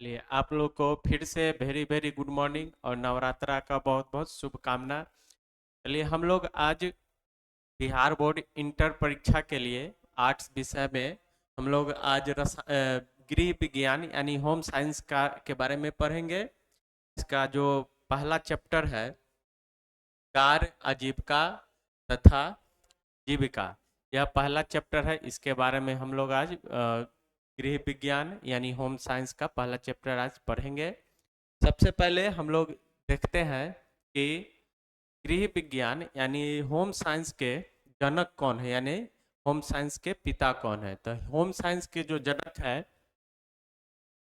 चलिए आप लोग को फिर से वेरी वेरी गुड मॉर्निंग और नवरात्रा का बहुत बहुत शुभकामना। चलिए हम लोग आज बिहार बोर्ड इंटर परीक्षा के लिए आर्ट्स विषय में हम लोग आज गृह विज्ञान यानी होम साइंस का के बारे में पढ़ेंगे। इसका जो पहला चैप्टर है कार्य आजीविका तथा जीविका, यह पहला चैप्टर है। इसके बारे में हम लोग आज गृह विज्ञान यानी होम साइंस का पहला चैप्टर आज पढ़ेंगे। सबसे पहले हम लोग देखते हैं कि गृह विज्ञान यानी होम साइंस के जनक कौन है, यानी होम साइंस के पिता कौन है। तो होम साइंस के जो जनक है,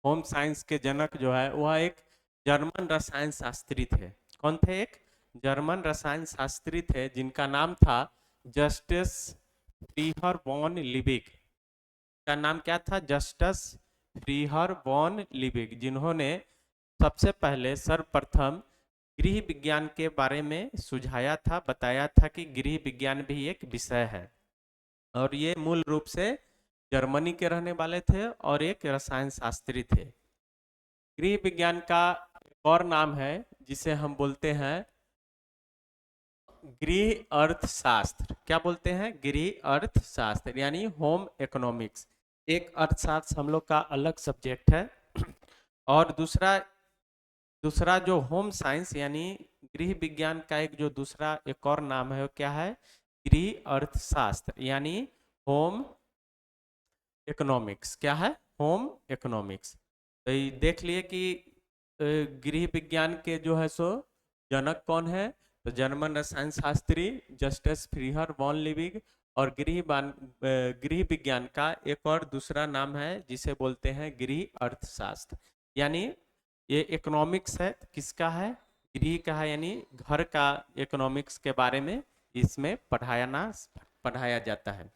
होम साइंस के जनक जो है वह एक जर्मन रसायन शास्त्री थे। कौन थे? एक जर्मन रसायन शास्त्री थे जिनका नाम था जस्टिस फ्रीहर वॉन लिबिग। का नाम क्या था? जस्टिस फ्रीहर वॉन लिबिग, जिन्होंने सबसे पहले सर्वप्रथम गृह विज्ञान के बारे में सुझाया था, बताया था कि गृह विज्ञान भी एक विषय है। और ये मूल रूप से जर्मनी के रहने वाले थे और एक रसायन शास्त्री थे। गृह विज्ञान का एक और नाम है जिसे हम बोलते हैं गृह अर्थशास्त्र। क्या बोलते हैं? गृह अर्थशास्त्र यानी होम इकोनॉमिक्स। एक अर्थशास्त्र हम लोग का अलग सब्जेक्ट है और दूसरा दूसरा जो होम साइंस यानी गृह विज्ञान का एक जो दूसरा एक और नाम है वो क्या है? गृह अर्थशास्त्र यानी होम इकोनॉमिक्स। क्या है? Home economics. तो ये देख लिए कि गृह विज्ञान के जो है सो जनक कौन है। तो जर्मन रसायन शास्त्री जस्टिस फ्रीहर वॉन लिविग। और गृह विज्ञान का एक और दूसरा नाम है जिसे बोलते हैं गृह अर्थशास्त्र। यानी ये इकोनॉमिक्स है, किसका है? गृह का है, यानी घर का इकोनॉमिक्स के बारे में इसमें पढ़ाया जाता है।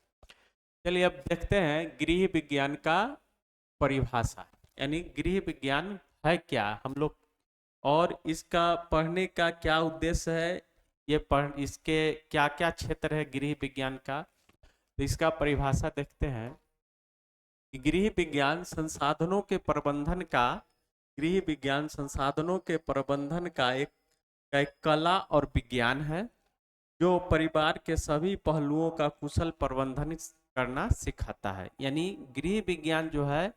चलिए अब देखते हैं गृह विज्ञान का परिभाषा, यानी गृह विज्ञान है क्या हम लोग, और इसका पढ़ने का क्या उद्देश्य है, ये इसके क्या क्या क्षेत्र है गृह विज्ञान का। तो इसका परिभाषा देखते हैं कि गृह विज्ञान संसाधनों के प्रबंधन का एक कला और विज्ञान है जो परिवार के सभी पहलुओं का कुशल प्रबंधन करना सिखाता है। यानी गृह विज्ञान जो है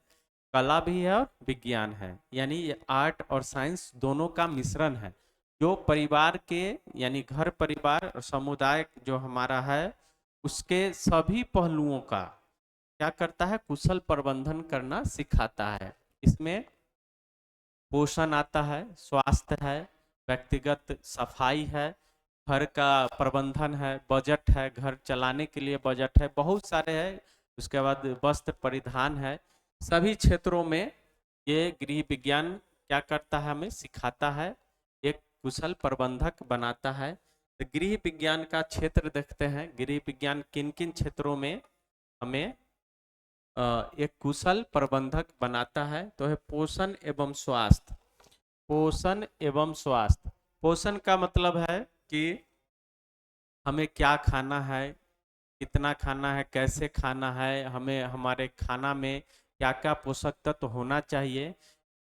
कला भी है और विज्ञान है, यानी ये आर्ट और साइंस दोनों का मिश्रण है जो परिवार के यानी घर परिवार और समुदाय जो हमारा है उसके सभी पहलुओं का क्या करता है? कुशल प्रबंधन करना सिखाता है। इसमें पोषण आता है, स्वास्थ्य है, व्यक्तिगत सफाई है, घर का प्रबंधन है, बजट है, घर चलाने के लिए बजट है, बहुत सारे है। उसके बाद वस्त्र परिधान है। सभी क्षेत्रों में ये गृह विज्ञान क्या करता है? हमें सिखाता है, एक कुशल प्रबंधक बनाता है। तो गृह विज्ञान का क्षेत्र देखते हैं, गृह विज्ञान किन किन क्षेत्रों में हमें एक कुशल प्रबंधक बनाता है। तो है पोषण एवं स्वास्थ्य। पोषण एवं स्वास्थ्य, पोषण का मतलब है कि हमें क्या खाना है, कितना खाना है, कैसे खाना है, हमें हमारे खाना में क्या क्या पोषक तत्व होना चाहिए,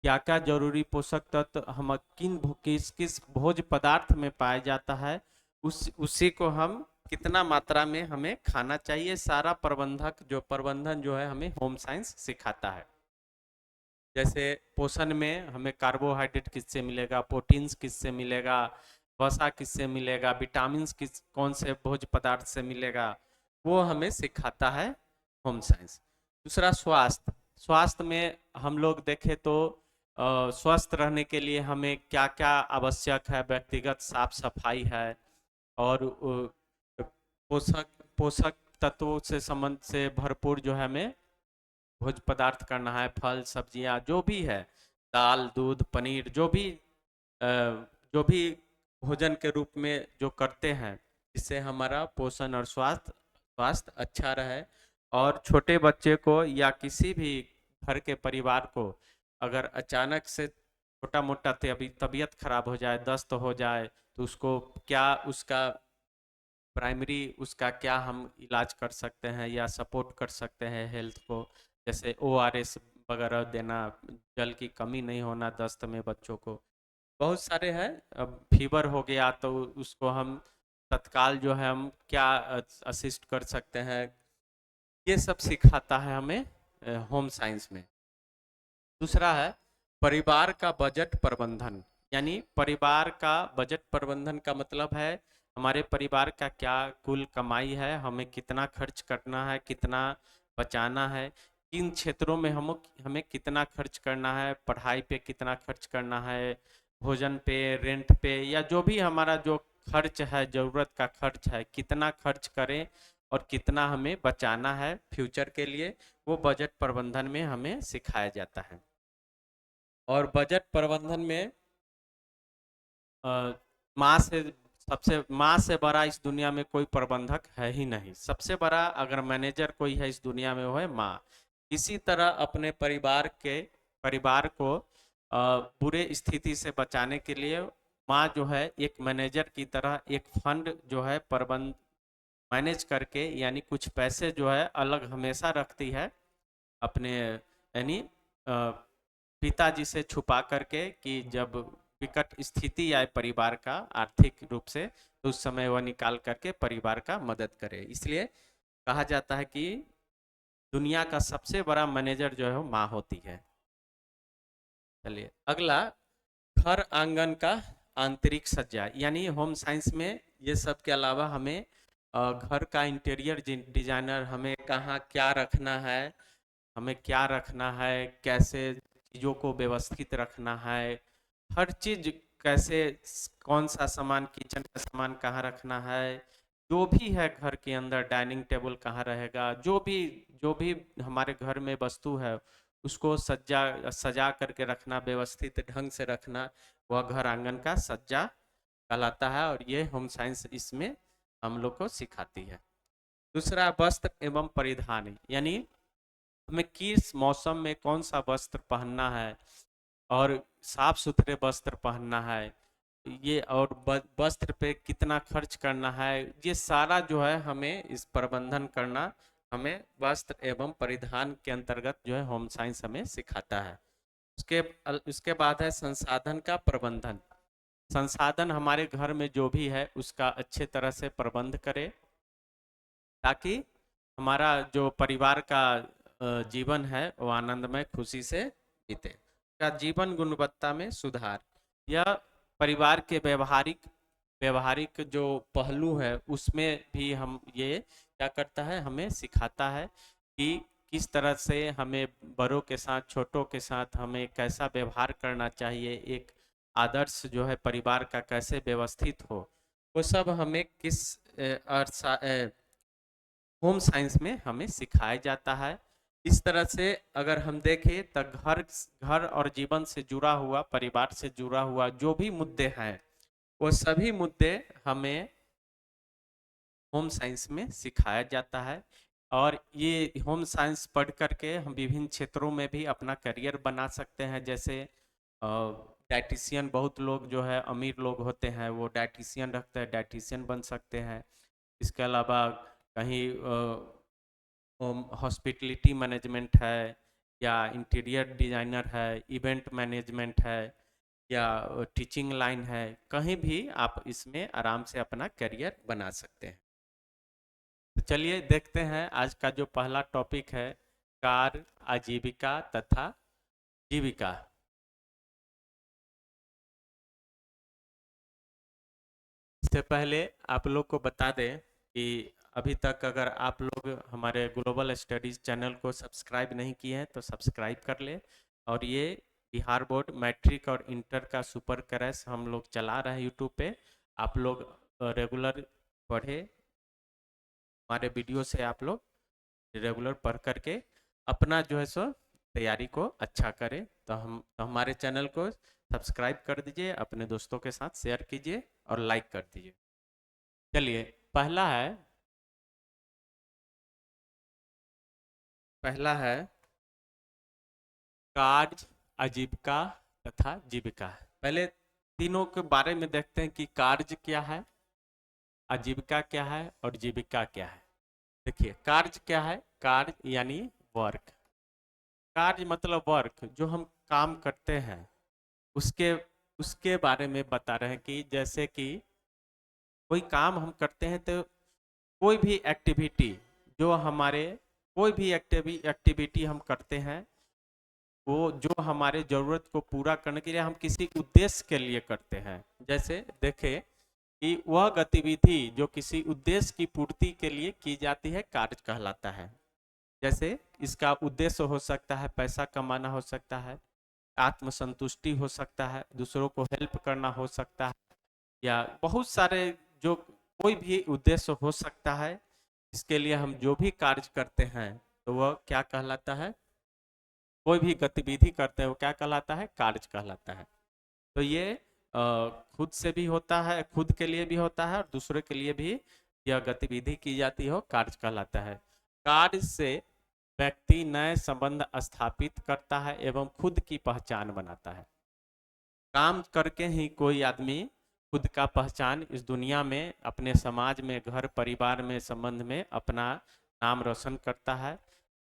क्या क्या जरूरी पोषक तत्व हम किस किस भोज्य पदार्थ में पाया जाता है, उसी को हम कितना मात्रा में हमें खाना चाहिए। सारा प्रबंधन जो है हमें होम साइंस सिखाता है। जैसे पोषण में हमें कार्बोहाइड्रेट किससे मिलेगा, प्रोटीन्स किससे मिलेगा, वसा किससे मिलेगा, विटामिन कौन से भोज्य पदार्थ से मिलेगा, वो हमें सिखाता है होम साइंस। दूसरा स्वास्थ्य। स्वास्थ्य में हम लोग देखें तो स्वस्थ रहने के लिए हमें क्या क्या आवश्यक है, व्यक्तिगत साफ सफाई है और पोषक पोषक तत्वों से संबंध से भरपूर जो है हमें भोज्य पदार्थ करना है, फल सब्जियां जो भी है, दाल दूध पनीर जो भी भोजन के रूप में जो करते हैं जिससे हमारा पोषण और स्वास्थ्य अच्छा रहे। और छोटे बच्चे को या किसी भी घर के परिवार को अगर अचानक से छोटा मोटा तबीयत खराब हो जाए, दस्त हो जाए, तो उसको क्या उसका प्राइमरी उसका क्या हम इलाज कर सकते हैं या सपोर्ट कर सकते हैं हेल्थ को, जैसे ORS वगैरह देना, जल की कमी नहीं होना दस्त में बच्चों को, बहुत सारे हैं। अब फीवर हो गया तो उसको हम तत्काल जो है हम क्या असिस्ट कर सकते हैं, ये सब सिखाता है हमें होम साइंस में। दूसरा है परिवार का बजट प्रबंधन, यानी परिवार का बजट प्रबंधन का मतलब है हमारे परिवार का क्या कुल कमाई है, हमें कितना खर्च करना है, कितना बचाना है, किन क्षेत्रों में हमें कितना खर्च करना है, पढ़ाई पे कितना खर्च करना है, भोजन पे, रेंट पे, या जो भी हमारा जो खर्च है, जरूरत का खर्च है, कितना खर्च करें और कितना हमें बचाना है फ्यूचर के लिए, वो बजट प्रबंधन में हमें सिखाया जाता है। और बजट प्रबंधन में माँ से सबसे माँ से बड़ा इस दुनिया में कोई प्रबंधक है ही नहीं। सबसे बड़ा अगर मैनेजर कोई है इस दुनिया में वो है माँ। इसी तरह अपने परिवार को बुरे स्थिति से बचाने के लिए माँ जो है एक मैनेजर की तरह एक फंड जो है प्रबंध मैनेज करके, यानी कुछ पैसे जो है अलग हमेशा रखती है अपने, यानी पिताजी से छुपा करके, कि जब विकट स्थिति आए परिवार का आर्थिक रूप से, तो उस समय वह निकाल करके परिवार का मदद करे। इसलिए कहा जाता है कि दुनिया का सबसे बड़ा मैनेजर जो है वो माँ होती है। चलिए अगला, घर आंगन का आंतरिक सज्जा, यानी होम साइंस में ये सब के अलावा हमें घर का इंटीरियर डिजाइनर, हमें कहाँ क्या रखना है, हमें क्या रखना है, कैसे चीज़ों को व्यवस्थित रखना है, हर चीज कैसे, कौन सा सामान, किचन का सामान कहाँ रखना है, जो भी है घर के अंदर, डाइनिंग टेबल कहाँ रहेगा, जो भी हमारे घर में वस्तु है उसको सजा करके रखना, व्यवस्थित ढंग से रखना, वह घर आंगन का सज्जा कहलाता है। और ये होम साइंस इसमें हम लोग को सिखाती है। दूसरा वस्त्र एवं परिधान, यानी हमें किस मौसम में कौन सा वस्त्र पहनना है और साफ सुथरे वस्त्र पहनना है, ये और वस्त्र पे कितना खर्च करना है, ये सारा जो है हमें इस प्रबंधन करना हमें वस्त्र एवं परिधान के अंतर्गत जो है होम साइंस हमें सिखाता है। उसके उसके बाद है संसाधन का प्रबंधन। संसाधन हमारे घर में जो भी है उसका अच्छे तरह से प्रबंध करे, ताकि हमारा जो परिवार का जीवन है वो आनंदमय खुशी से बीते। का जीवन गुणवत्ता में सुधार, यह परिवार के व्यवहारिक व्यवहारिक जो पहलू है उसमें भी हम ये क्या करता है, हमें सिखाता है कि किस तरह से हमें बड़ों के साथ, छोटों के साथ हमें कैसा व्यवहार करना चाहिए, एक आदर्श जो है परिवार का कैसे व्यवस्थित हो, वो सब हमें किस होम साइंस में हमें सिखाया जाता है। इस तरह से अगर हम देखें तो घर घर और जीवन से जुड़ा हुआ, परिवार से जुड़ा हुआ जो भी मुद्दे हैं वो सभी मुद्दे हमें होम साइंस में सिखाया जाता है। और ये होम साइंस पढ़ करके हम विभिन्न क्षेत्रों में भी अपना करियर बना सकते हैं। जैसे डाइटिशियन, बहुत लोग जो है अमीर लोग होते हैं वो डाइटिशियन रखते हैं, डाइटिशियन बन सकते हैं। इसके अलावा कहीं हॉस्पिटलिटी मैनेजमेंट है, या इंटीरियर डिजाइनर है, इवेंट मैनेजमेंट है, या टीचिंग लाइन है, कहीं भी आप इसमें आराम से अपना करियर बना सकते हैं। तो चलिए देखते हैं आज का जो पहला टॉपिक है, कार्य, आजीविका तथा जीविका। इससे पहले आप लोग को बता दें कि अभी तक अगर आप लोग हमारे ग्लोबल स्टडीज चैनल को सब्सक्राइब नहीं किए हैं तो सब्सक्राइब कर ले। और ये बिहार बोर्ड मैट्रिक और इंटर का सुपर क्रैश हम लोग चला रहे हैं यूट्यूब पे। आप लोग रेगुलर पढ़े, हमारे वीडियो से आप लोग रेगुलर पढ़ करके अपना जो है सो तैयारी को अच्छा करें। तो हमारे चैनल को सब्सक्राइब कर दीजिए, अपने दोस्तों के साथ शेयर कीजिए और लाइक कर दीजिए। चलिए पहला है कार्य, आजीविका तथा जीविका। पहले तीनों के बारे में देखते हैं कि कार्य क्या है, आजीविका क्या है और जीविका क्या है। देखिए कार्य क्या है, कार्य यानी वर्क, कार्य मतलब वर्क, जो हम काम करते हैं उसके उसके बारे में बता रहे हैं कि जैसे कि कोई काम हम करते हैं तो कोई भी एक्टिविटी जो हमारे कोई भी एक्टिविटी हम करते हैं वो जो हमारे ज़रूरत को पूरा करने के लिए हम किसी उद्देश्य के लिए करते हैं। जैसे देखें कि वह गतिविधि जो किसी उद्देश्य की पूर्ति के लिए की जाती है कार्य कहलाता है। जैसे इसका उद्देश्य हो सकता है पैसा कमाना, हो सकता है आत्मसंतुष्टि, हो सकता है दूसरों को हेल्प करना, हो सकता है या बहुत सारे जो कोई भी उद्देश्य हो सकता है। इसके लिए हम जो भी कार्य करते हैं तो वह क्या कहलाता है, कोई भी गतिविधि करते हैं वो क्या कहलाता है, कार्य कहलाता है। तो ये खुद से भी होता है, खुद के लिए भी होता है और दूसरे के लिए भी यह गतिविधि की जाती हो कार्य कहलाता है। कार्य से व्यक्ति नए संबंध स्थापित करता है एवं खुद की पहचान बनाता है। काम करके ही कोई आदमी खुद का पहचान इस दुनिया में, अपने समाज में, घर परिवार में, संबंध में अपना नाम रोशन करता है।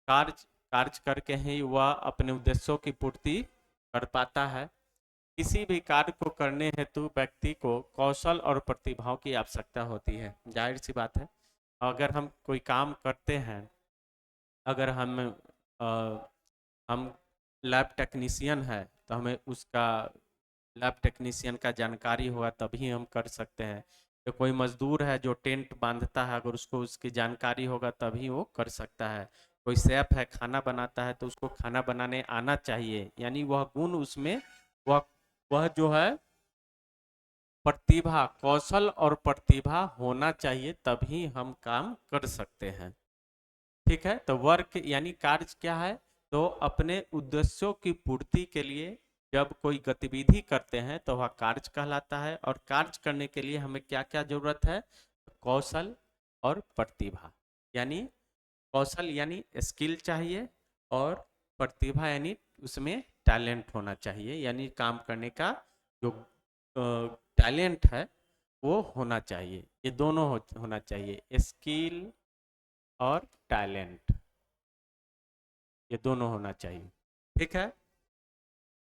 कार्य कार्य करके ही वह अपने उद्देश्यों की पूर्ति कर पाता है। किसी भी कार्य को करने हेतु व्यक्ति को कौशल और प्रतिभाओं की आवश्यकता होती है। जाहिर सी बात है, अगर हम कोई काम करते हैं, अगर हम लैब टेक्नीशियन है तो हमें उसका लैब टेक्नीशियन का जानकारी होगा तभी हम कर सकते हैं। तो कोई मजदूर है जो टेंट बांधता है, अगर उसको उसकी जानकारी होगा तभी वो कर सकता है। कोई शेफ है खाना बनाता है तो उसको खाना बनाने आना चाहिए, यानी वह गुण उसमें, वह वह जो है प्रतिभा, कौशल और प्रतिभा होना चाहिए तभी हम काम कर सकते हैं। ठीक है, तो वर्क यानी कार्य क्या है, तो अपने उद्देश्यों की पूर्ति के लिए जब कोई गतिविधि करते हैं तो वह कार्य कहलाता है। और कार्य करने के लिए हमें क्या क्या जरूरत है, कौशल और प्रतिभा। यानी कौशल यानी स्किल चाहिए और प्रतिभा यानी उसमें टैलेंट होना चाहिए, यानी काम करने का जो टैलेंट है वो होना चाहिए। ये दोनों होना चाहिए, स्किल और टैलेंट, ये दोनों होना चाहिए। ठीक है,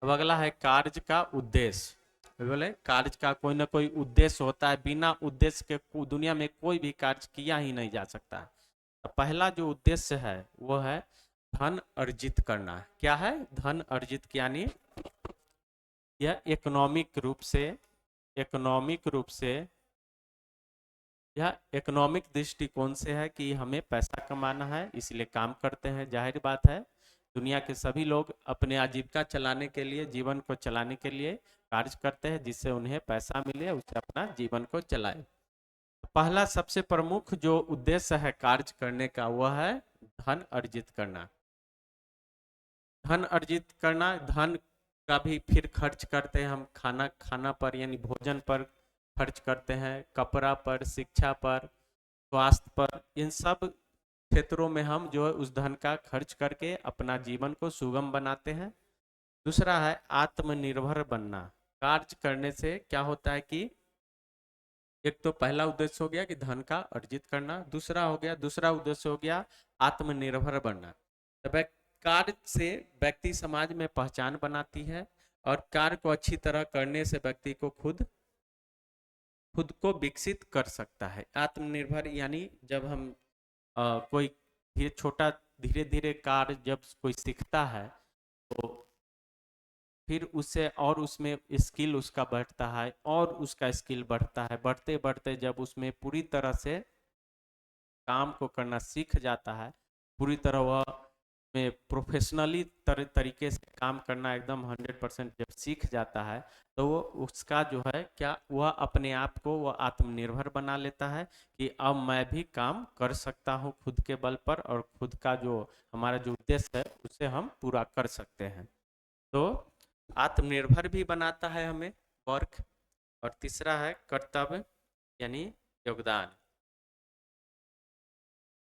अब अगला है कार्य का उद्देश्य। बोले कार्य का कोई ना कोई उद्देश्य होता है, बिना उद्देश्य के दुनिया में कोई भी कार्य किया ही नहीं जा सकता। तो पहला जो उद्देश्य है वो है धन अर्जित करना। क्या है, धन अर्जित, यानी यह इकोनॉमिक रूप से यह इकोनॉमिक दृष्टिकोण से है कि हमें पैसा कमाना है इसलिए काम करते हैं। जाहिर बात है, दुनिया के सभी लोग अपने आजीविका चलाने के लिए, जीवन को चलाने के लिए कार्य करते हैं जिससे उन्हें पैसा मिले, उससे अपना जीवन को चलाए। पहला सबसे प्रमुख जो उद्देश्य है कार्य करने का वह है धन अर्जित करना। धन अर्जित करना, धन का भी फिर खर्च करते हैं हम, खाना पर यानी भोजन पर खर्च करते हैं, कपड़ा पर, शिक्षा पर, स्वास्थ्य पर, इन सब क्षेत्रों में हम जो है उस धन का खर्च करके अपना जीवन को सुगम बनाते हैं। दूसरा है आत्मनिर्भर बनना। कार्य करने से क्या होता है कि एक तो पहला उद्देश्य हो गया कि धन का अर्जित करना, दूसरा उद्देश्य हो गया आत्मनिर्भर बनना। तो कार्य से व्यक्ति समाज में पहचान बनाती है और कार्य को अच्छी तरह करने से व्यक्ति को खुद खुद को विकसित कर सकता है। आत्मनिर्भर यानी जब हम कोई धीरे धीरे कार्य जब कोई सीखता है तो फिर उससे और उसमें स्किल उसका बढ़ता है और उसका स्किल बढ़ता है, बढ़ते बढ़ते जब उसमें पूरी तरह से काम को करना सीख जाता है, पूरी तरह वह में प्रोफेशनली तरीके से काम करना एकदम 100% जब सीख जाता है तो वो उसका जो है क्या, वह अपने आप को वह आत्मनिर्भर बना लेता है कि अब मैं भी काम कर सकता हूँ खुद के बल पर और खुद का जो हमारा जो उद्देश्य है उसे हम पूरा कर सकते हैं। तो आत्मनिर्भर भी बनाता है हमें वर्क। और तीसरा है कर्तव्य यानी योगदान।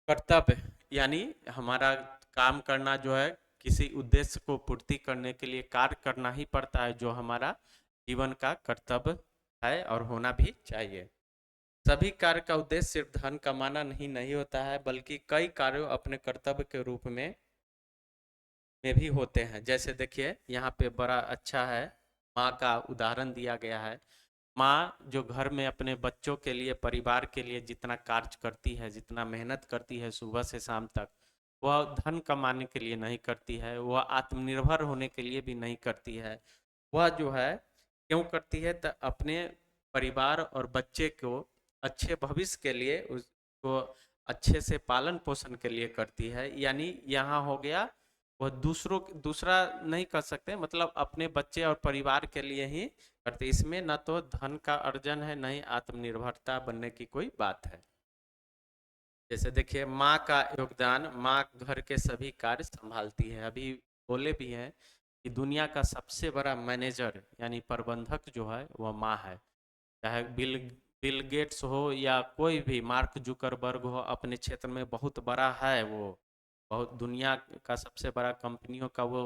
कर्तव्य यानी हमारा काम करना जो है, किसी उद्देश्य को पूर्ति करने के लिए कार्य करना ही पड़ता है जो हमारा जीवन का कर्तव्य है और होना भी चाहिए। सभी कार्य का उद्देश्य सिर्फ धन कमाना नहीं नहीं होता है, बल्कि कई कार्यों अपने कर्तव्य के रूप में में भी होते हैं। जैसे देखिए यहाँ पे बड़ा अच्छा है, माँ का उदाहरण दिया गया है। माँ जो घर में अपने बच्चों के लिए, परिवार के लिए जितना कार्य करती है, जितना मेहनत करती है सुबह से शाम तक, वह धन कमाने के लिए नहीं करती है, वह आत्मनिर्भर होने के लिए भी नहीं करती है। वह जो है क्यों करती है, तो अपने परिवार और बच्चे को अच्छे भविष्य के लिए, उसको अच्छे से पालन पोषण के लिए करती है। यानी यहाँ हो गया, वह दूसरा नहीं कर सकते, मतलब अपने बच्चे और परिवार के लिए ही करते। इसमें न तो धन का अर्जन है, न ही आत्मनिर्भरता बनने की कोई बात है। जैसे देखिए माँ का योगदान, माँ घर के सभी कार्य संभालती है। अभी बोले भी हैं कि दुनिया का सबसे बड़ा मैनेजर यानी प्रबंधक जो है वह माँ है। चाहे बिल बिल गेट्स हो या कोई भी, मार्क जुकरबर्ग हो, अपने क्षेत्र में बहुत बड़ा है वो, बहुत दुनिया का सबसे बड़ा कंपनियों का वो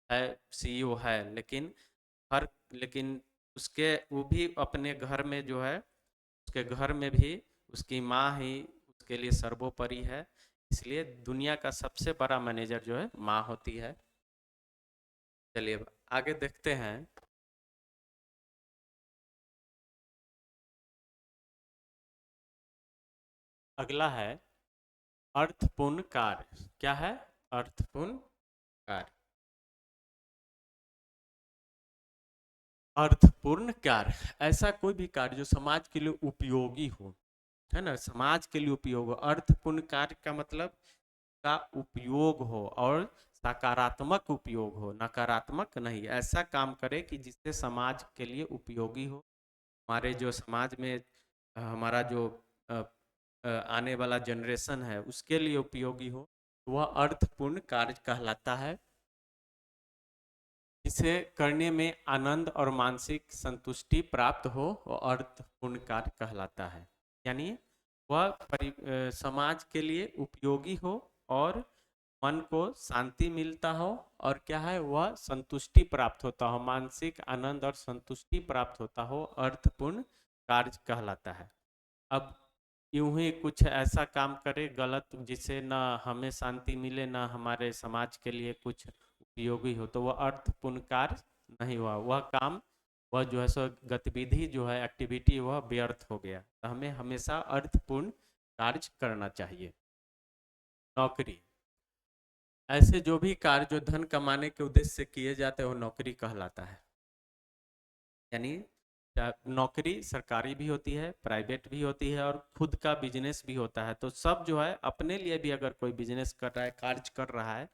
है, सीईओ है। लेकिन उसके वो भी अपने घर में जो है, उसके घर में भी उसकी माँ ही उसके लिए सर्वोपरि है। इसलिए दुनिया का सबसे बड़ा मैनेजर जो है माँ होती है। चलिए अब आगे देखते हैं। अगला है अर्थपूर्ण कार्य। क्या है अर्थपूर्ण कार्य? अर्थपूर्ण कार्य ऐसा कोई भी कार्य जो समाज के लिए उपयोगी हो, है ना, समाज के लिए उपयोग हो। अर्थपूर्ण कार्य का मतलब का उपयोग हो और सकारात्मक उपयोग हो, नकारात्मक नहीं। ऐसा काम करे कि जिससे समाज के लिए उपयोगी हो, हमारे जो समाज में हमारा जो अ, आने वाला जनरेशन है उसके लिए उपयोगी हो, वह अर्थपूर्ण कार्य कहलाता है। इसे करने में आनंद और मानसिक संतुष्टि प्राप्त हो, वह अर्थपूर्ण कार्य कहलाता है। यानी वह समाज के लिए उपयोगी हो और मन को शांति मिलता हो, और क्या है, वह संतुष्टि प्राप्त होता हो, मानसिक आनंद और संतुष्टि प्राप्त होता हो, अर्थपूर्ण कार्य कहलाता है। अब यूं ही कुछ ऐसा काम करे गलत जिससे ना हमें शांति मिले ना हमारे समाज के लिए कुछ उपयोगी हो, तो वह अर्थपूर्ण कार्य नहीं हुआ, वह काम, वह जो है सो गतिविधि जो है, एक्टिविटी, वह व्यर्थ हो गया। तो हमें हमेशा अर्थपूर्ण कार्य करना चाहिए। नौकरी, ऐसे जो भी कार्य जो धन कमाने के उद्देश्य से किए जाते हैं वो नौकरी कहलाता है। यानी नौकरी सरकारी भी होती है, प्राइवेट भी होती है, और खुद का बिजनेस भी होता है। तो सब जो है अपने लिए भी अगर कोई बिजनेस कर रहा है, कार्य कर रहा है,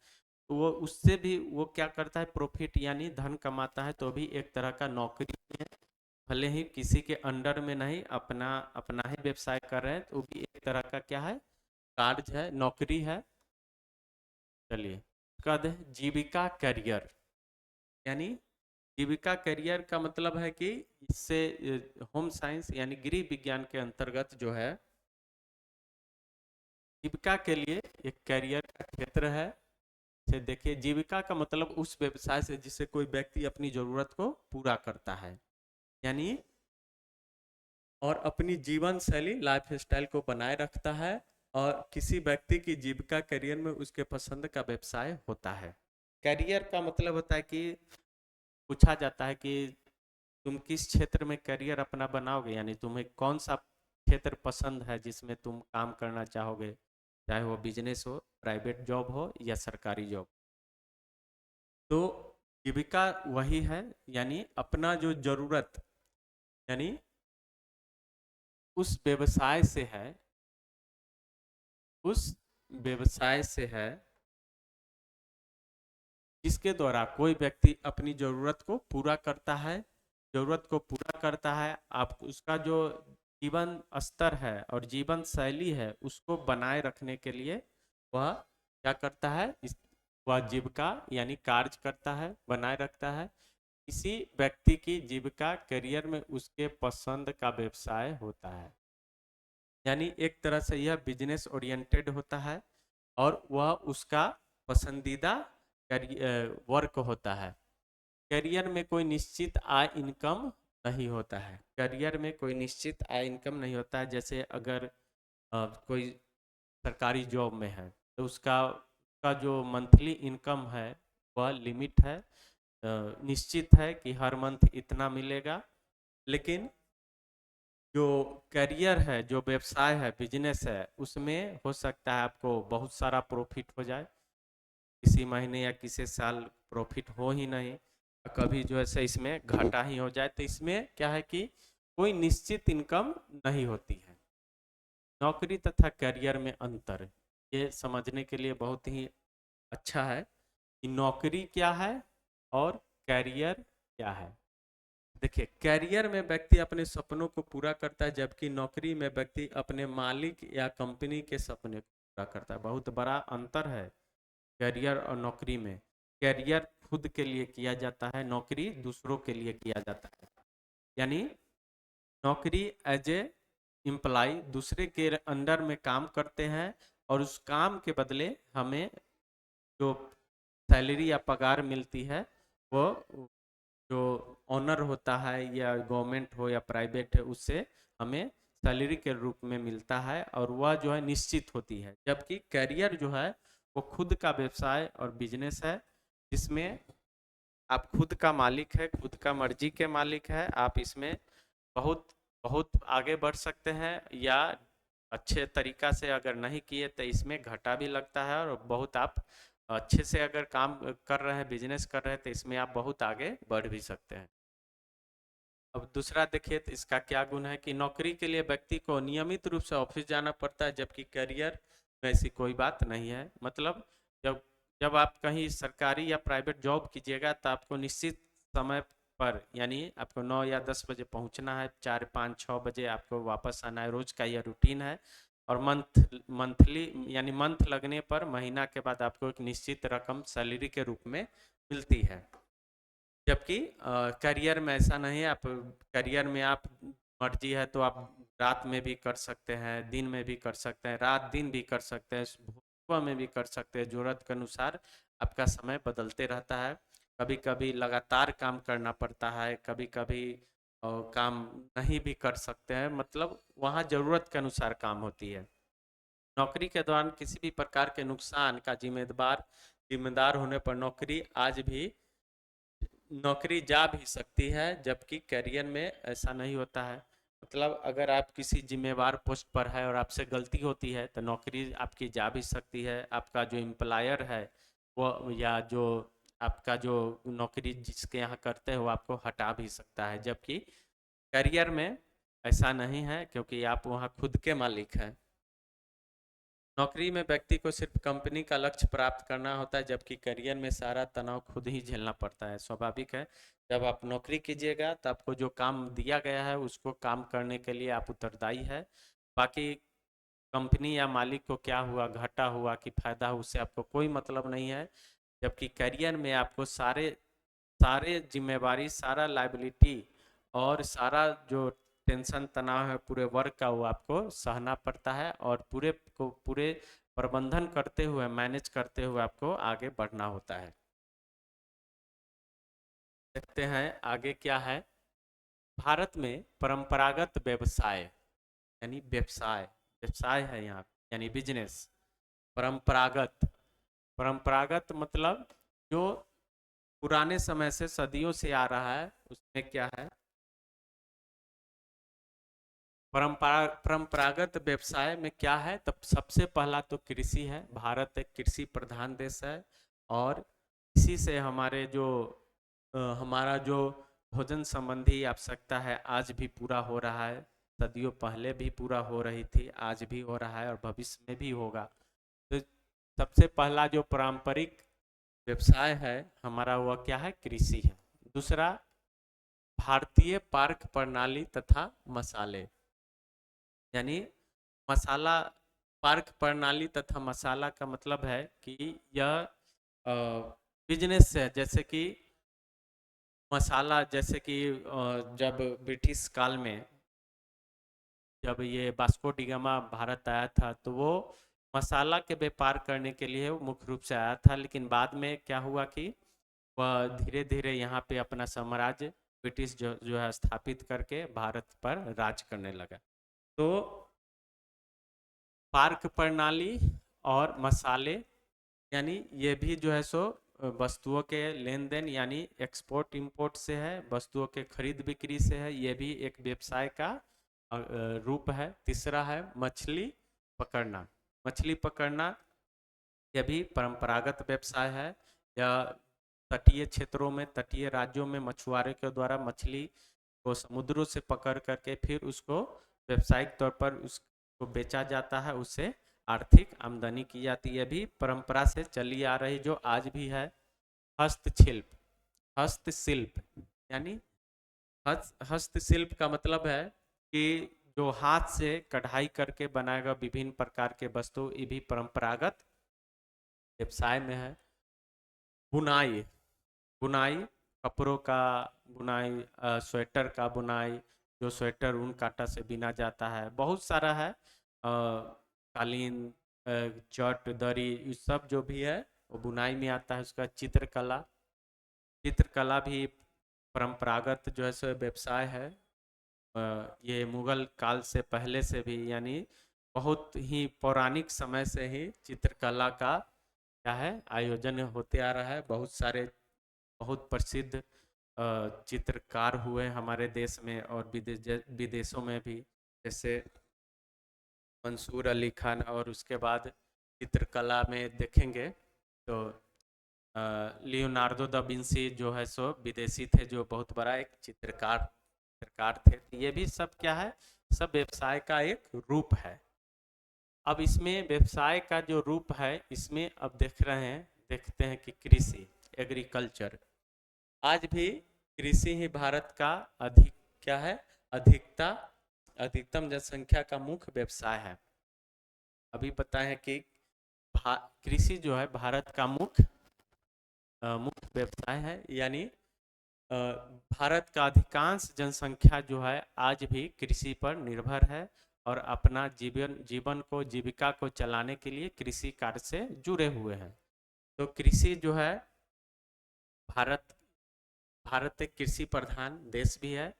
तो वो उससे भी वो क्या करता है, प्रॉफिट यानी धन कमाता है, तो भी एक तरह का नौकरी है। भले ही किसी के अंडर में नहीं, अपना अपना ही व्यवसाय कर रहे हैं, तो भी एक तरह का क्या है, कार्य है, नौकरी है। चलिए उसके बाद है जीविका करियर। यानी जीविका करियर का मतलब है कि इससे होम साइंस यानी गृह विज्ञान के अंतर्गत जो है, जीविका के लिए एक करियर का क्षेत्र है। से देखिए जीविका का मतलब उस व्यवसाय से जिससे कोई व्यक्ति अपनी जरूरत को पूरा करता है, यानी और अपनी जीवन शैली, लाइफ स्टाइल को बनाए रखता है। और किसी व्यक्ति की जीविका करियर में उसके पसंद का व्यवसाय होता है। करियर का मतलब होता है कि पूछा जाता है कि तुम किस क्षेत्र में करियर अपना बनाओगे, यानी तुम्हें कौन सा क्षेत्र पसंद है जिसमें तुम काम करना चाहोगे, चाहे वो बिजनेस हो, प्राइवेट जॉब हो या सरकारी जॉब। तो जीविका वही है, यानी अपना जो जरूरत, यानी उस व्यवसाय से है, उस व्यवसाय से है जिसके द्वारा कोई व्यक्ति अपनी जरूरत को पूरा करता है, जरूरत को पूरा करता है। आप उसका जो जीवन स्तर है और जीवन शैली है उसको बनाए रखने के लिए वह क्या करता है, वह जीविका यानी कार्य करता है, बनाए रखता है। किसी व्यक्ति की जीविका करियर में उसके पसंद का व्यवसाय होता है, यानी एक तरह से यह बिजनेस ओरिएंटेड होता है और वह उसका पसंदीदा वर्क होता है। करियर में कोई निश्चित आय इनकम नहीं होता है, करियर में कोई निश्चित आय इनकम नहीं होता है। जैसे अगर कोई सरकारी जॉब में है तो उसका उसका जो मंथली इनकम है वह लिमिट है, निश्चित है कि हर मंथ इतना मिलेगा। लेकिन जो करियर है, जो व्यवसाय है, बिजनेस है, उसमें हो सकता है आपको बहुत सारा प्रॉफिट हो जाए, किसी महीने या किसी साल प्रॉफिट हो ही नहीं, कभी जो है इसमें घाटा ही हो जाए। तो इसमें क्या है कि कोई निश्चित इनकम नहीं होती है। नौकरी तथा करियर में अंतर, ये समझने के लिए बहुत ही अच्छा है कि नौकरी क्या है और करियर क्या है। देखिए, करियर में व्यक्ति अपने सपनों को पूरा करता है, जबकि नौकरी में व्यक्ति अपने मालिक या कंपनी के सपने को पूरा करता है। बहुत बड़ा अंतर है करियर और नौकरी में। करियर खुद के लिए किया जाता है, नौकरी दूसरों के लिए किया जाता है। यानी नौकरी एज ए एम्प्लॉय दूसरे के अंडर में काम करते हैं और उस काम के बदले हमें जो सैलरी या पगार मिलती है वो जो ऑनर होता है, या गवर्नमेंट हो या प्राइवेट है, उससे हमें सैलरी के रूप में मिलता है और वह जो है निश्चित होती है। जबकि करियर जो है वो खुद का व्यवसाय और बिजनेस है, जिसमें आप खुद का मालिक है, खुद का मर्जी के मालिक है। आप इसमें बहुत बहुत आगे बढ़ सकते हैं, या अच्छे तरीका से अगर नहीं किए तो इसमें घाटा भी लगता है, और बहुत आप अच्छे से अगर काम कर रहे हैं, बिजनेस कर रहे हैं, तो इसमें आप बहुत आगे बढ़ भी सकते हैं। अब दूसरा देखिए तो इसका क्या गुण है कि नौकरी के लिए व्यक्ति को नियमित रूप से ऑफिस जाना पड़ता है, जबकि करियर में ऐसी कोई बात नहीं है। मतलब जब जब आप कहीं सरकारी या प्राइवेट जॉब कीजिएगा तो आपको निश्चित समय पर, यानी आपको 9 या 10 बजे पहुंचना है, 4 5 6 बजे आपको वापस आना है, रोज का यह रूटीन है। और मंथली यानी मंथ लगने पर, महीना के बाद आपको एक निश्चित रकम सैलरी के रूप में मिलती है। जबकि करियर में ऐसा नहीं है। आप करियर में आप मर्जी है तो आप रात में भी कर सकते हैं, दिन में भी कर सकते हैं, रात दिन भी कर सकते हैं, सुबह में भी कर सकते हैं। जरूरत के अनुसार आपका समय बदलते रहता है। कभी कभी लगातार काम करना पड़ता है, कभी कभी काम नहीं भी कर सकते हैं। मतलब वहाँ जरूरत के अनुसार काम होती है। नौकरी के दौरान किसी भी प्रकार के नुकसान का जिम्मेदार होने पर नौकरी जा भी सकती है, जबकि करियर में ऐसा नहीं होता है। मतलब अगर आप किसी जिम्मेवार पोस्ट पर है और आपसे गलती होती है तो नौकरी आपकी जा भी सकती है। आपका जो एम्प्लॉयर है वो, या जो आपका जो नौकरी जिसके यहाँ करते हैं, वो आपको हटा भी सकता है। जबकि करियर में ऐसा नहीं है, क्योंकि आप वहाँ खुद के मालिक हैं। नौकरी में व्यक्ति को सिर्फ कंपनी का लक्ष्य प्राप्त करना होता है, जबकि करियर में सारा तनाव खुद ही झेलना पड़ता है। स्वाभाविक है, जब आप नौकरी कीजिएगा तो आपको जो काम दिया गया है उसको काम करने के लिए आप उत्तरदायी है। बाकी कंपनी या मालिक को क्या हुआ, घाटा हुआ कि फायदा हुआ, उससे आपको कोई मतलब नहीं है। जबकि करियर में आपको सारे सारे जिम्मेवारी, सारा लाइबिलिटी और सारा जो टेंशन तनाव है पूरे वर्क का, वो आपको सहना पड़ता है, और पूरे प्रबंधन करते हुए, मैनेज करते हुए आपको आगे बढ़ना होता है। देखते हैं आगे क्या है। भारत में परंपरागत व्यवसाय, यानी व्यवसाय व्यवसाय है यहाँ, यानी बिजनेस। परंपरागत परंपरागत मतलब जो पुराने समय से, सदियों से आ रहा है, उसमें क्या है। परंपरागत व्यवसाय में क्या है, तब सबसे पहला तो कृषि है। भारत एक कृषि प्रधान देश है, और इसी से हमारा जो भोजन संबंधी आवश्यकता है आज भी पूरा हो रहा है। सदियों पहले भी पूरा हो रही थी, आज भी हो रहा है और भविष्य में भी होगा। तो सबसे पहला जो पारंपरिक व्यवसाय है हमारा, वह क्या है, कृषि है। दूसरा, भारतीय पार्क प्रणाली तथा मसाले, यानी मसाला। पार्क प्रणाली तथा मसाला का मतलब है कि यह बिजनेस है। जैसे कि मसाला, जैसे कि जब ब्रिटिश काल में, जब ये वास्को डी गामा भारत आया था, तो वो मसाला के व्यापार करने के लिए वो मुख्य रूप से आया था। लेकिन बाद में क्या हुआ कि वह धीरे धीरे यहाँ पे अपना साम्राज्य ब्रिटिश जो है स्थापित करके भारत पर राज करने लगा। तो पार्क प्रणाली और मसाले, यानी ये भी जो है वस्तुओं के लेन देन यानी एक्सपोर्ट इंपोर्ट से है, वस्तुओं के खरीद बिक्री से है, ये भी एक व्यवसाय का रूप है। तीसरा है मछली पकड़ना। मछली पकड़ना यह भी परंपरागत व्यवसाय है। या तटीय क्षेत्रों में, तटीय राज्यों में मछुआरों के द्वारा मछली को समुद्रों से पकड़ करके फिर उसको व्यावसायिक तौर पर उसको बेचा जाता है, उससे आर्थिक आमदनी की जाती है, भी परंपरा से चली आ रही जो आज भी है। हस्तशिल्प। हस्तशिल्प यानी हस्तशिल्प का मतलब है कि जो हाथ से कढ़ाई करके बनाएगा विभिन्न प्रकार के वस्तु, ये भी परंपरागत व्यवसाय में है। बुनाई। बुनाई कपड़ों का बुनाई, स्वेटर का बुनाई, जो स्वेटर ऊन काटा से बिना जाता है, बहुत सारा है। कालीन, चट, दरी, ये सब जो भी है वो बुनाई में आता है। उसका चित्रकला। चित्रकला भी परंपरागत जो है सो व्यवसाय है। ये मुगल काल से पहले से भी, यानी बहुत ही पौराणिक समय से ही चित्रकला का क्या है आयोजन होते आ रहा है। बहुत सारे बहुत प्रसिद्ध चित्रकार हुए हमारे देश में और विदेशों में भी, जैसे मंसूर अली खान। और उसके बाद चित्रकला में देखेंगे तो लियोनार्डो दा विंसी जो है सो विदेशी थे, जो बहुत बड़ा एक चित्रकार थे। ये भी सब क्या है, सब व्यवसाय का एक रूप है। अब इसमें व्यवसाय का जो रूप है, इसमें अब देखते हैं कि कृषि, एग्रीकल्चर। आज भी कृषि ही भारत का अधिक क्या है, अधिकता अधिकतम जनसंख्या का मुख्य व्यवसाय है। अभी पता है कि कृषि जो है भारत का मुख्य व्यवसाय है। यानी भारत का अधिकांश जनसंख्या जो है आज भी कृषि पर निर्भर है और अपना जीविका को चलाने के लिए कृषि कार्य से जुड़े हुए हैं। तो कृषि जो है, भारत भारत एक कृषि प्रधान देश भी है,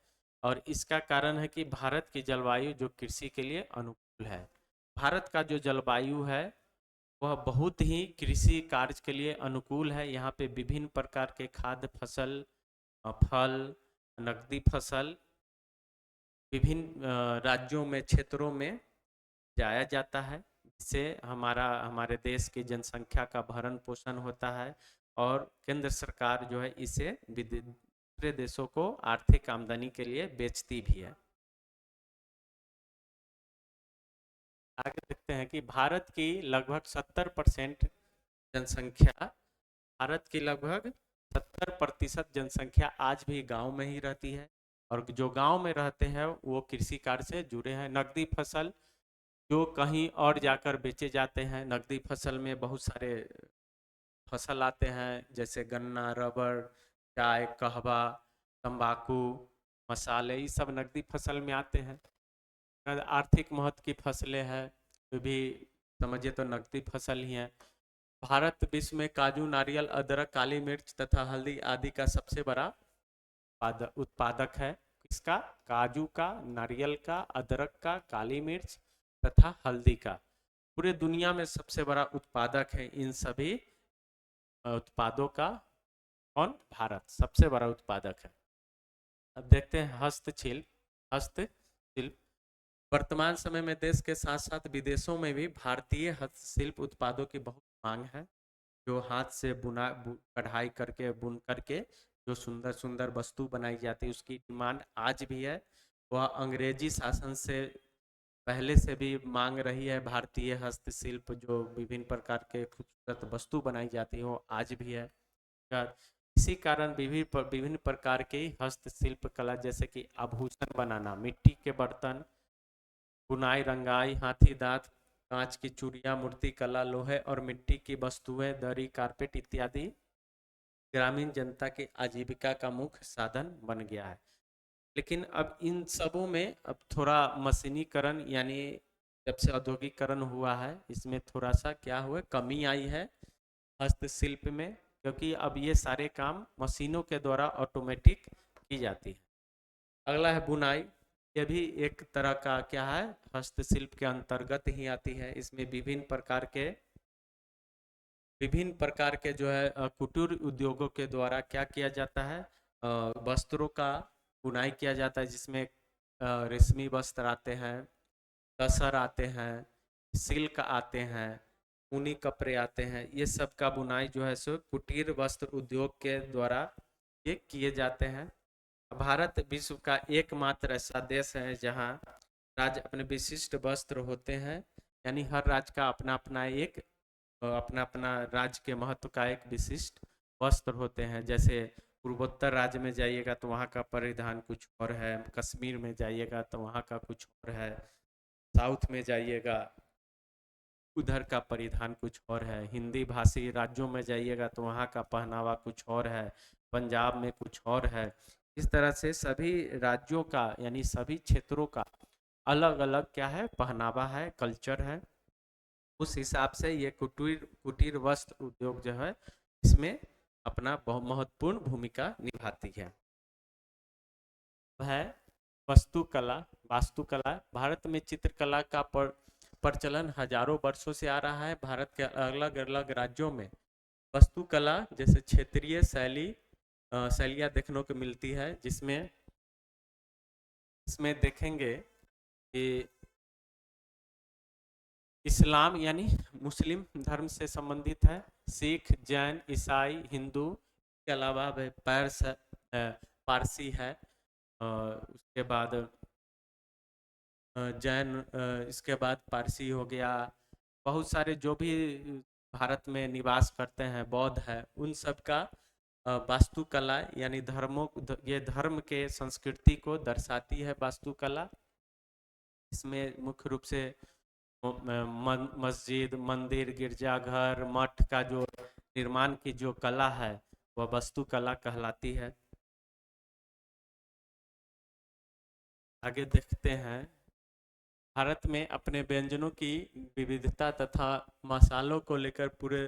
और इसका कारण है कि भारत की जलवायु जो कृषि के लिए अनुकूल है। भारत का जो जलवायु है वह बहुत ही कृषि कार्य के लिए अनुकूल है। यहाँ पे विभिन्न प्रकार के खाद्य फसल, फल, नकदी फसल विभिन्न राज्यों में, क्षेत्रों में जाया जाता है, जिससे हमारे देश की जनसंख्या का भरण पोषण होता है। और केंद्र सरकार जो है इसे दूसरे देशों को आर्थिक आमदनी के लिए बेचती भी है। आगे देखते हैं कि भारत की लगभग 70% जनसंख्या, भारत की लगभग 70% जनसंख्या आज भी गांव में ही रहती है। और जो गांव में रहते हैं वो कृषि कार्य से जुड़े हैं। नकदी फसल जो कहीं और जाकर बेचे जाते हैं, नकदी फसल में बहुत सारे फसल आते हैं, जैसे गन्ना, रबर, चाय, कहवा, तंबाकू, मसाले, ये सब नकदी फसल में आते हैं। आर्थिक महत्व की फसलें हैं, तो भी समझिए तो नकदी फसल ही है। भारत विश्व में काजू, नारियल, अदरक, काली मिर्च तथा हल्दी आदि का सबसे बड़ा उत्पादक है। इसका काजू का, नारियल का, अदरक का, काली मिर्च तथा हल्दी का पूरे दुनिया में सबसे बड़ा उत्पादक है। इन सभी उत्पादों का कौन, भारत सबसे बड़ा उत्पादक है। अब देखते हैं हस्तशिल्प। हस्तशिल्प वर्तमान समय में देश के साथ साथ विदेशों में भी भारतीय हस्तशिल्प उत्पादों की बहुत मांग है। जो हाथ से कढ़ाई करके, बुन करके जो सुंदर सुंदर वस्तु बनाई जाती है, उसकी डिमांड आज भी है। वह अंग्रेजी शासन से पहले से भी मांग रही है। भारतीय हस्तशिल्प जो विभिन्न प्रकार के खूबसूरत वस्तु बनाई जाती है वो आज भी है। इसी कारण विभिन्न प्रकार की हस्तशिल्प कला, जैसे कि आभूषण बनाना, मिट्टी के बर्तन, बुनाई, रंगाई, हाथी दांत, कांच की चूड़ियां, मूर्ति कला, लोहे और मिट्टी की वस्तुएं, दरी, कारपेट इत्यादि ग्रामीण जनता की आजीविका का मुख्य साधन बन गया है। लेकिन अब इन सबों में अब थोड़ा मशीनीकरण, यानी जब से औद्योगिकरण हुआ है, इसमें थोड़ा सा क्या हुआ, कमी आई है हस्तशिल्प में, क्योंकि अब ये सारे काम मशीनों के द्वारा ऑटोमेटिक की जाती है। अगला है बुनाई। यह भी एक तरह का क्या है, हस्तशिल्प के अंतर्गत ही आती है। इसमें विभिन्न प्रकार के विभिन्न प्रकार के जो है कुटीर उद्योगों के द्वारा क्या किया जाता है, वस्त्रों का बुनाई किया जाता है, जिसमें रेशमी वस्त्र आते हैं, तसर आते हैं, सिल्क आते हैं, ऊनी कपड़े आते हैं। ये सब का बुनाई जो है सो कुटीर वस्त्र उद्योग के द्वारा ये किए जाते हैं। भारत विश्व का एकमात्र ऐसा देश है जहाँ राज्य अपने विशिष्ट वस्त्र होते हैं, यानी हर राज्य का अपना अपना एक अपना अपना राज्य के महत्व का एक विशिष्ट वस्त्र होते हैं। जैसे पूर्वोत्तर राज्य में जाइएगा तो वहाँ का परिधान कुछ और है, कश्मीर में जाइएगा तो वहाँ का कुछ और है, साउथ में जाइएगा उधर का परिधान कुछ और है, हिंदी भाषी राज्यों में जाइएगा तो वहाँ का पहनावा कुछ और है, पंजाब में कुछ और है। इस तरह से सभी राज्यों का यानी सभी क्षेत्रों का अलग अलग क्या है, पहनावा है, कल्चर है। उस हिसाब से ये कुटीर कुटीर वस्त्र उद्योग जो है इसमें अपना बहुत महत्वपूर्ण भूमिका निभाती है वस्तुकला। वास्तुकला भारत में चित्रकला का प्रचलन हजारों वर्षों से आ रहा है। भारत के अलग अलग राज्यों में वास्तुकला जैसे क्षेत्रीय शैलियाँ देखने को मिलती है, जिसमें इसमें देखेंगे कि इस्लाम यानी मुस्लिम धर्म से संबंधित है, सिख, जैन, ईसाई, हिंदू के अलावा पारसी है, उसके बाद जैन, इसके बाद पारसी हो गया। बहुत सारे जो भी भारत में निवास करते हैं, बौद्ध है, उन सब का वास्तुकला यानी ये धर्म के संस्कृति को दर्शाती है वास्तुकला। इसमें मुख्य रूप से मस्जिद, मंदिर, गिरजाघर, मठ का जो निर्माण की जो कला है वह वास्तुकला कहलाती है। आगे देखते हैं, भारत में अपने व्यंजनों की विविधता तथा मसालों को लेकर पूरे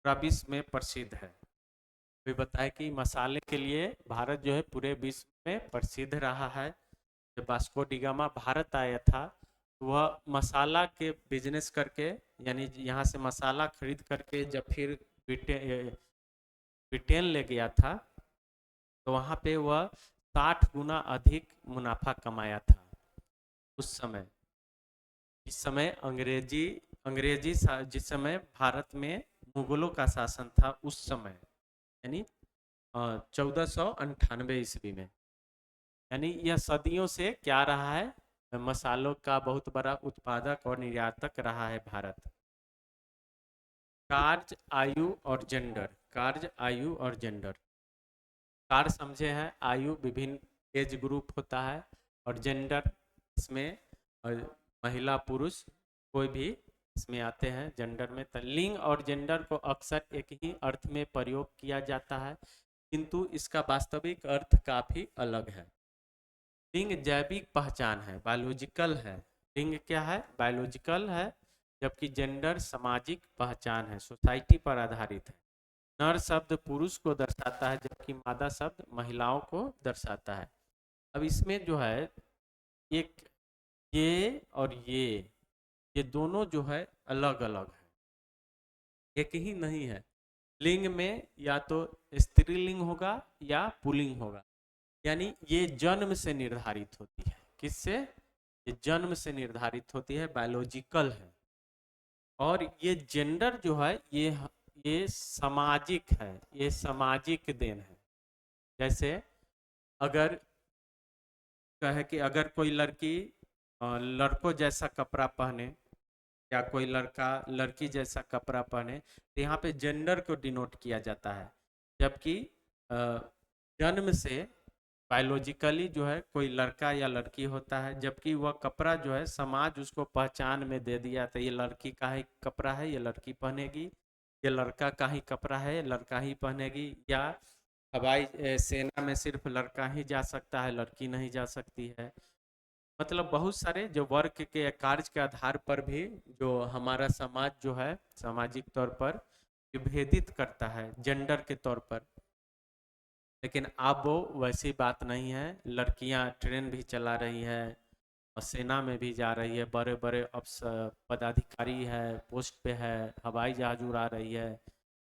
विश्व में प्रसिद्ध है। भी बताया कि मसाले के लिए भारत जो है पूरे विश्व में प्रसिद्ध रहा है। जब वास्को डी गामा भारत आया था, वह मसाला के बिजनेस करके यानी यहाँ से मसाला खरीद करके जब फिर ब्रिटेन ले गया था, तो वहाँ पे वह 60 गुना अधिक मुनाफा कमाया था उस समय। इस समय अंग्रेजी जिस समय भारत में मुगलों का शासन था उस समय, यानी 1498 ईस्वी में, यानी यह सदियों से क्या रहा है, मसालों का बहुत बड़ा उत्पादक और निर्यातक रहा है भारत। कार्य, आयु और जेंडर। कार्य, आयु और जेंडर। कार्य समझे हैं, आयु विभिन्न एज ग्रुप होता है, और जेंडर इसमें महिला पुरुष कोई भी इसमें आते हैं जेंडर में। तो लिंग और जेंडर को अक्सर एक ही अर्थ में प्रयोग किया जाता है, किंतु इसका वास्तविक अर्थ काफ़ी अलग है। लिंग जैविक पहचान है, बायोलॉजिकल है। लिंग क्या है, बायोलॉजिकल है, जबकि जेंडर सामाजिक पहचान है, सोसाइटी पर आधारित है। नर शब्द पुरुष को दर्शाता है, जबकि मादा शब्द महिलाओं को दर्शाता है। अब इसमें जो है एक ये और ये दोनों जो है अलग अलग है, एक ही नहीं है। लिंग में या तो स्त्रीलिंग होगा या पुल्लिंग होगा, यानी ये जन्म से निर्धारित होती है। किससे? ये जन्म से निर्धारित होती है, बायोलॉजिकल है। और ये जेंडर जो है ये सामाजिक है, ये सामाजिक देन है। जैसे अगर कहे कि अगर कोई लड़की लड़कों जैसा कपड़ा पहने या कोई लड़का लड़की जैसा कपड़ा पहने, तो यहाँ पे जेंडर को डिनोट किया जाता है। जबकि जन्म से बायोलॉजिकली जो है कोई लड़का या लड़की होता है, जबकि वह कपड़ा जो है समाज उसको पहचान में दे दिया, तो ये लड़की का ही कपड़ा है, ये लड़की पहनेगी, ये लड़का का ही कपड़ा है, लड़का ही पहनेगी। या हवाई सेना में सिर्फ लड़का ही जा सकता है, लड़की नहीं जा सकती है। मतलब बहुत सारे जो वर्ग के कार्य के आधार पर भी जो हमारा समाज जो है सामाजिक तौर पर विभेदित करता है जेंडर के तौर पर। लेकिन अब वो वैसी बात नहीं है, लड़कियां ट्रेन भी चला रही है और सेना में भी जा रही है, बड़े बड़े पदाधिकारी है, पोस्ट पे है, हवाई जहाज उड़ा रही है।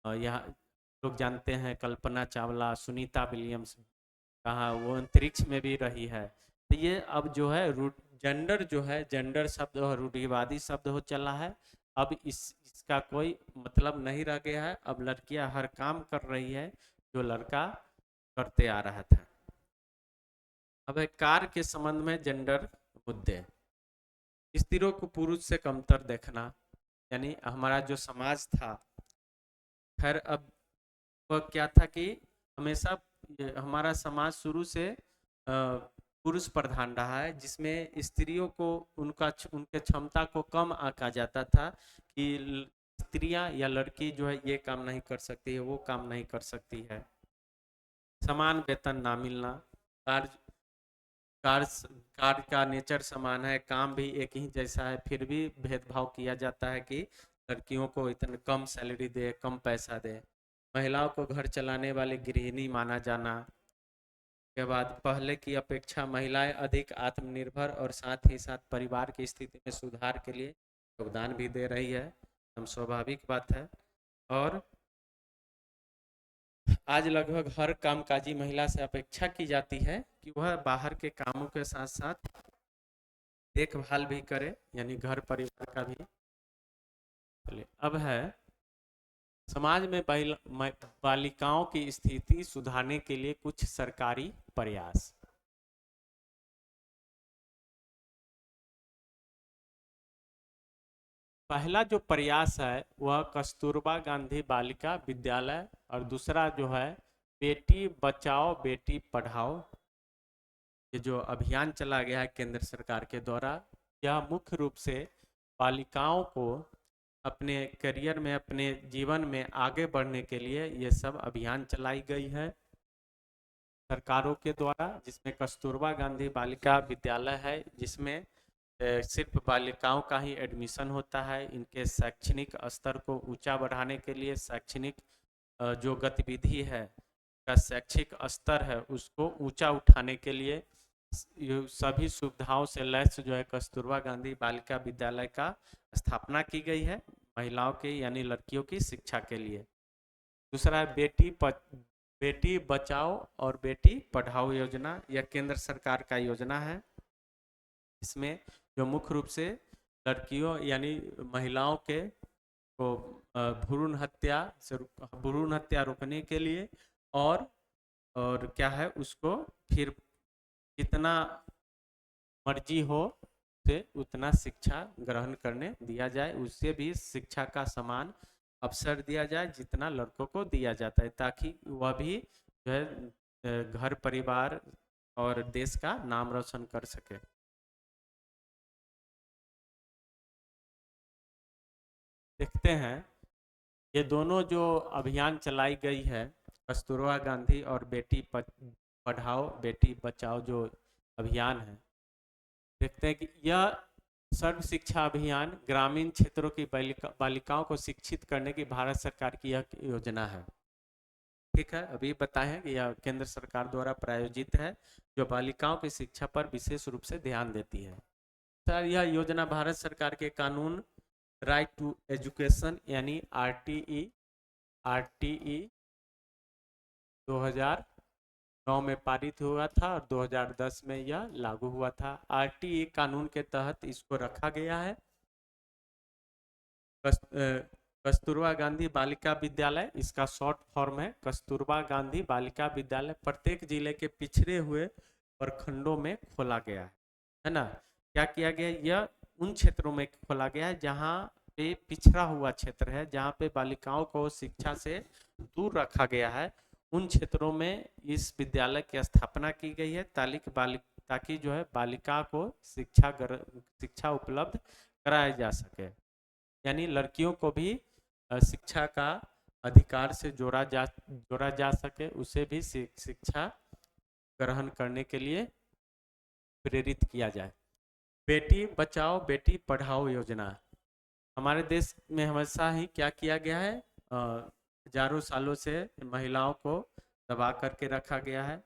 यहाँ लोग जानते हैं कल्पना चावला, सुनीता विलियम्स, कहाँ वो अंतरिक्ष में भी रही है। तो ये अब जो है जेंडर जो है, जेंडर शब्द और रूढ़िवादी शब्द हो चला है। अब इसका कोई मतलब नहीं रह गया है। अब लड़कियां हर काम कर रही है जो लड़का करते आ रहा था। अब है कार्य के संबंध में जेंडर मुद्दे। स्त्रियों को पुरुष से कमतर देखना, यानी हमारा जो समाज था, खैर अब वह क्या था कि हमेशा हमारा समाज शुरू से पुरुष प्रधान रहा है, जिसमें स्त्रियों को उनके क्षमता को कम आंका जाता था कि स्त्रियां या लड़की जो है ये काम नहीं कर सकती है, वो काम नहीं कर सकती है। समान वेतन ना मिलना, कार्य कार्य कार्य का नेचर समान है, काम भी एक ही जैसा है, फिर भी भेदभाव किया जाता है कि लड़कियों को इतना कम सैलरी दे, कम पैसा दे। महिलाओं को घर चलाने वाली गृहिणी माना जाना के बाद पहले की अपेक्षा महिलाएं अधिक आत्मनिर्भर और साथ ही साथ परिवार की स्थिति में सुधार के लिए योगदान भी दे रही है, हम स्वाभाविक बात है। और आज लगभग हर कामकाजी महिला से अपेक्षा की जाती है कि वह बाहर के कामों के साथ साथ देखभाल भी करे, यानी घर परिवार का भी। चलिए अब है समाज में बालिकाओं की स्थिति सुधारने के लिए कुछ सरकारी प्रयास। पहला जो प्रयास है वह कस्तूरबा गांधी बालिका विद्यालय, और दूसरा जो है बेटी बचाओ बेटी पढ़ाओ, ये जो अभियान चला गया है केंद्र सरकार के द्वारा, यह मुख्य रूप से बालिकाओं को अपने करियर में, अपने जीवन में आगे बढ़ने के लिए ये सब अभियान चलाई गई है सरकारों के द्वारा, जिसमें कस्तूरबा गांधी बालिका विद्यालय है, जिसमें सिर्फ बालिकाओं का ही एडमिशन होता है। इनके शैक्षणिक स्तर को ऊंचा बढ़ाने के लिए, शैक्षणिक जो गतिविधि है का शैक्षिक स्तर है उसको ऊंचा उठाने के लिए सभी सुविधाओं से लैस जो है कस्तूरबा गांधी बालिका विद्यालय का स्थापना की गई है, महिलाओं के यानी लड़कियों की शिक्षा के लिए। दूसरा है बेटी बचाओ और बेटी पढ़ाओ योजना, यह केंद्र सरकार का योजना है। इसमें जो मुख्य रूप से लड़कियों यानी महिलाओं के को भ्रूण हत्या रोकने के लिए और क्या है उसको फिर जितना मर्जी हो से उतना शिक्षा ग्रहण करने दिया जाए, उससे भी शिक्षा का समान अवसर दिया जाए जितना लड़कों को दिया जाता है, ताकि वह भी जो है घर परिवार और देश का नाम रोशन कर सके। देखते हैं ये दोनों जो अभियान चलाई गई है कस्तूरबा गांधी और बेटी पढ़ाओ बेटी बचाओ जो अभियान है, देखते हैं कि यह सर्व शिक्षा अभियान ग्रामीण क्षेत्रों की बालिकाओं को शिक्षित करने की भारत सरकार की यह योजना है। ठीक है, अभी बताएं कि यह केंद्र सरकार द्वारा प्रायोजित है, जो बालिकाओं की शिक्षा पर विशेष रूप से ध्यान देती है। सर यह योजना भारत सरकार के कानून राइट टू एजुकेशन यानी आरटीई 2009 में पारित हुआ था और 2010 में यह लागू हुआ था। आरटीई कानून के तहत इसको रखा गया है। कस्तूरबा गांधी बालिका विद्यालय, इसका शॉर्ट फॉर्म है कस्तूरबा गांधी बालिका विद्यालय, प्रत्येक जिले के पिछड़े हुए प्रखंडों में खोला गया है ना। क्या किया गया, यह उन क्षेत्रों में खोला गया है जहाँ पे पिछड़ा हुआ क्षेत्र है, जहाँ पे बालिकाओं को शिक्षा से दूर रखा गया है, उन क्षेत्रों में इस विद्यालय की स्थापना की गई है ताकि जो है बालिका को शिक्षा उपलब्ध कराया जा सके, यानी लड़कियों को भी शिक्षा का अधिकार से जोड़ा जा सके, उसे भी शिक्षा ग्रहण करने के लिए प्रेरित किया जाए। बेटी बचाओ बेटी पढ़ाओ योजना हमारे देश में हमेशा ही क्या किया गया है, हजारों सालों से महिलाओं को दबा करके रखा गया है।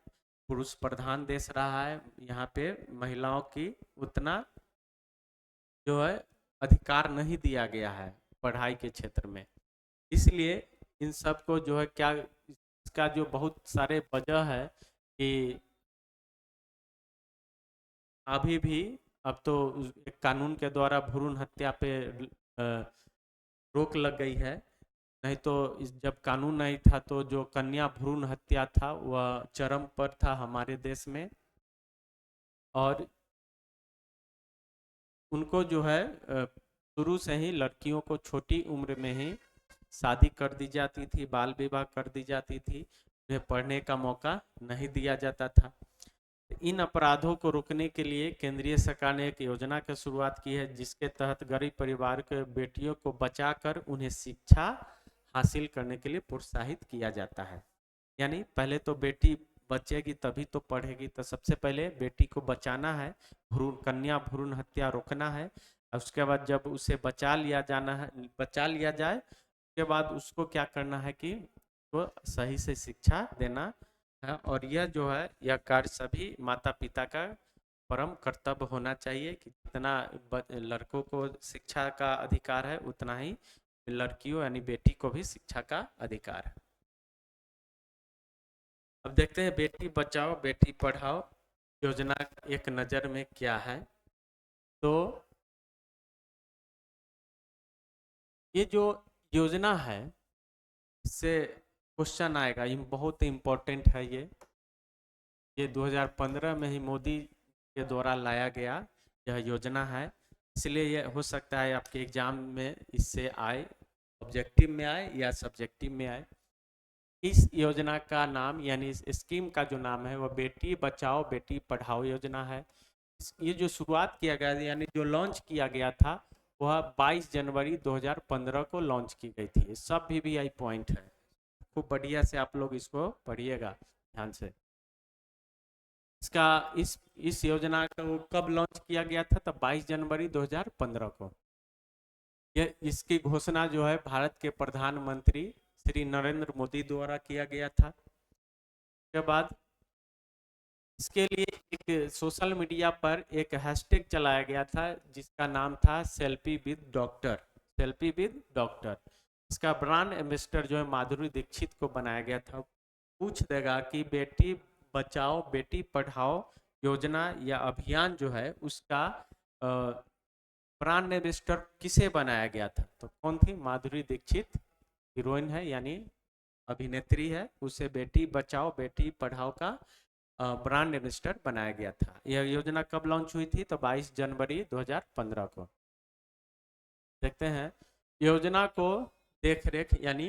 पुरुष प्रधान देश रहा है, यहाँ पे महिलाओं की उतना जो है अधिकार नहीं दिया गया है पढ़ाई के क्षेत्र में। इसलिए इन सब को जो है क्या, इसका जो बहुत सारे वजह है कि अभी भी अब तो एक कानून के द्वारा भ्रूण हत्या पे रोक लग गई है। नहीं तो जब कानून नहीं था तो जो कन्या भ्रूण हत्या था वह चरम पर था हमारे देश में। और उनको जो है शुरू से ही लड़कियों को छोटी उम्र में ही शादी कर दी जाती थी, बाल विवाह कर दी जाती थी, उन्हें पढ़ने का मौका नहीं दिया जाता था। इन अपराधों को रोकने के लिए केंद्रीय सरकार ने एक योजना की शुरुआत की है, जिसके तहत गरीब परिवार के बेटियों को बचाकर उन्हें शिक्षा हासिल करने के लिए प्रोत्साहित किया जाता है। यानी पहले तो बेटी बचेगी तभी तो पढ़ेगी, तो सबसे पहले बेटी को बचाना है, कन्या भ्रूण हत्या रोकना है। उसके बाद जब उसे बचा लिया जाए, उसके बाद उसको क्या करना है कि वो सही से शिक्षा देना है। और यह जो है यह कार्य सभी माता पिता का परम कर्तव्य होना चाहिए कि जितना लड़कों को शिक्षा का अधिकार है उतना ही लड़कियों यानी बेटी को भी शिक्षा का अधिकार है। अब देखते हैं बेटी बचाओ बेटी पढ़ाओ योजना एक नज़र में क्या है। तो ये जो योजना है इससे क्वेश्चन आएगा, ये बहुत इम्पोर्टेंट है। ये 2015 में ही मोदी के द्वारा लाया गया यह योजना है, इसलिए ये हो सकता है आपके एग्जाम में इससे आए, ऑब्जेक्टिव में आए या सब्जेक्टिव में आए। इस योजना का नाम यानी इस स्कीम का जो नाम है वह बेटी बचाओ बेटी पढ़ाओ योजना है। ये जो शुरुआत किया गया यानी जो लॉन्च किया गया था वह 22 जनवरी 2015 को लॉन्च की गई थी। सब VVI पॉइंट है, खूब बढ़िया से आप लोग इसको पढ़िएगा ध्यान से। इसका इस योजना को कब लॉन्च किया गया था? तब 22 जनवरी 2015 को। ये इसकी घोषणा जो है भारत के प्रधानमंत्री श्री नरेंद्र मोदी द्वारा किया गया था। उसके बाद इसके लिए एक सोशल मीडिया पर एक हैशटैग चलाया गया था जिसका नाम था selfie with doctor, selfie with doctor. इसका ब्रांड एम्बेसडर जो है माधुरी दीक्षित को बनाया गया था। पूछ देगा कि बेटी बचाओ बेटी पढ़ाओ योजना या अभियान जो है उसका ब्रांड एम्बेसडर किसे बनाया गया था? तो कौन थी? माधुरी दीक्षित हीरोइन है यानी अभिनेत्री है, उसे बेटी बचाओ बेटी पढ़ाओ का ब्रांड एम्बेसडर बनाया गया था। यह योजना कब लॉन्च हुई थी? तो 22 जनवरी 2015 को। देखते हैं योजना को देख रेख यानी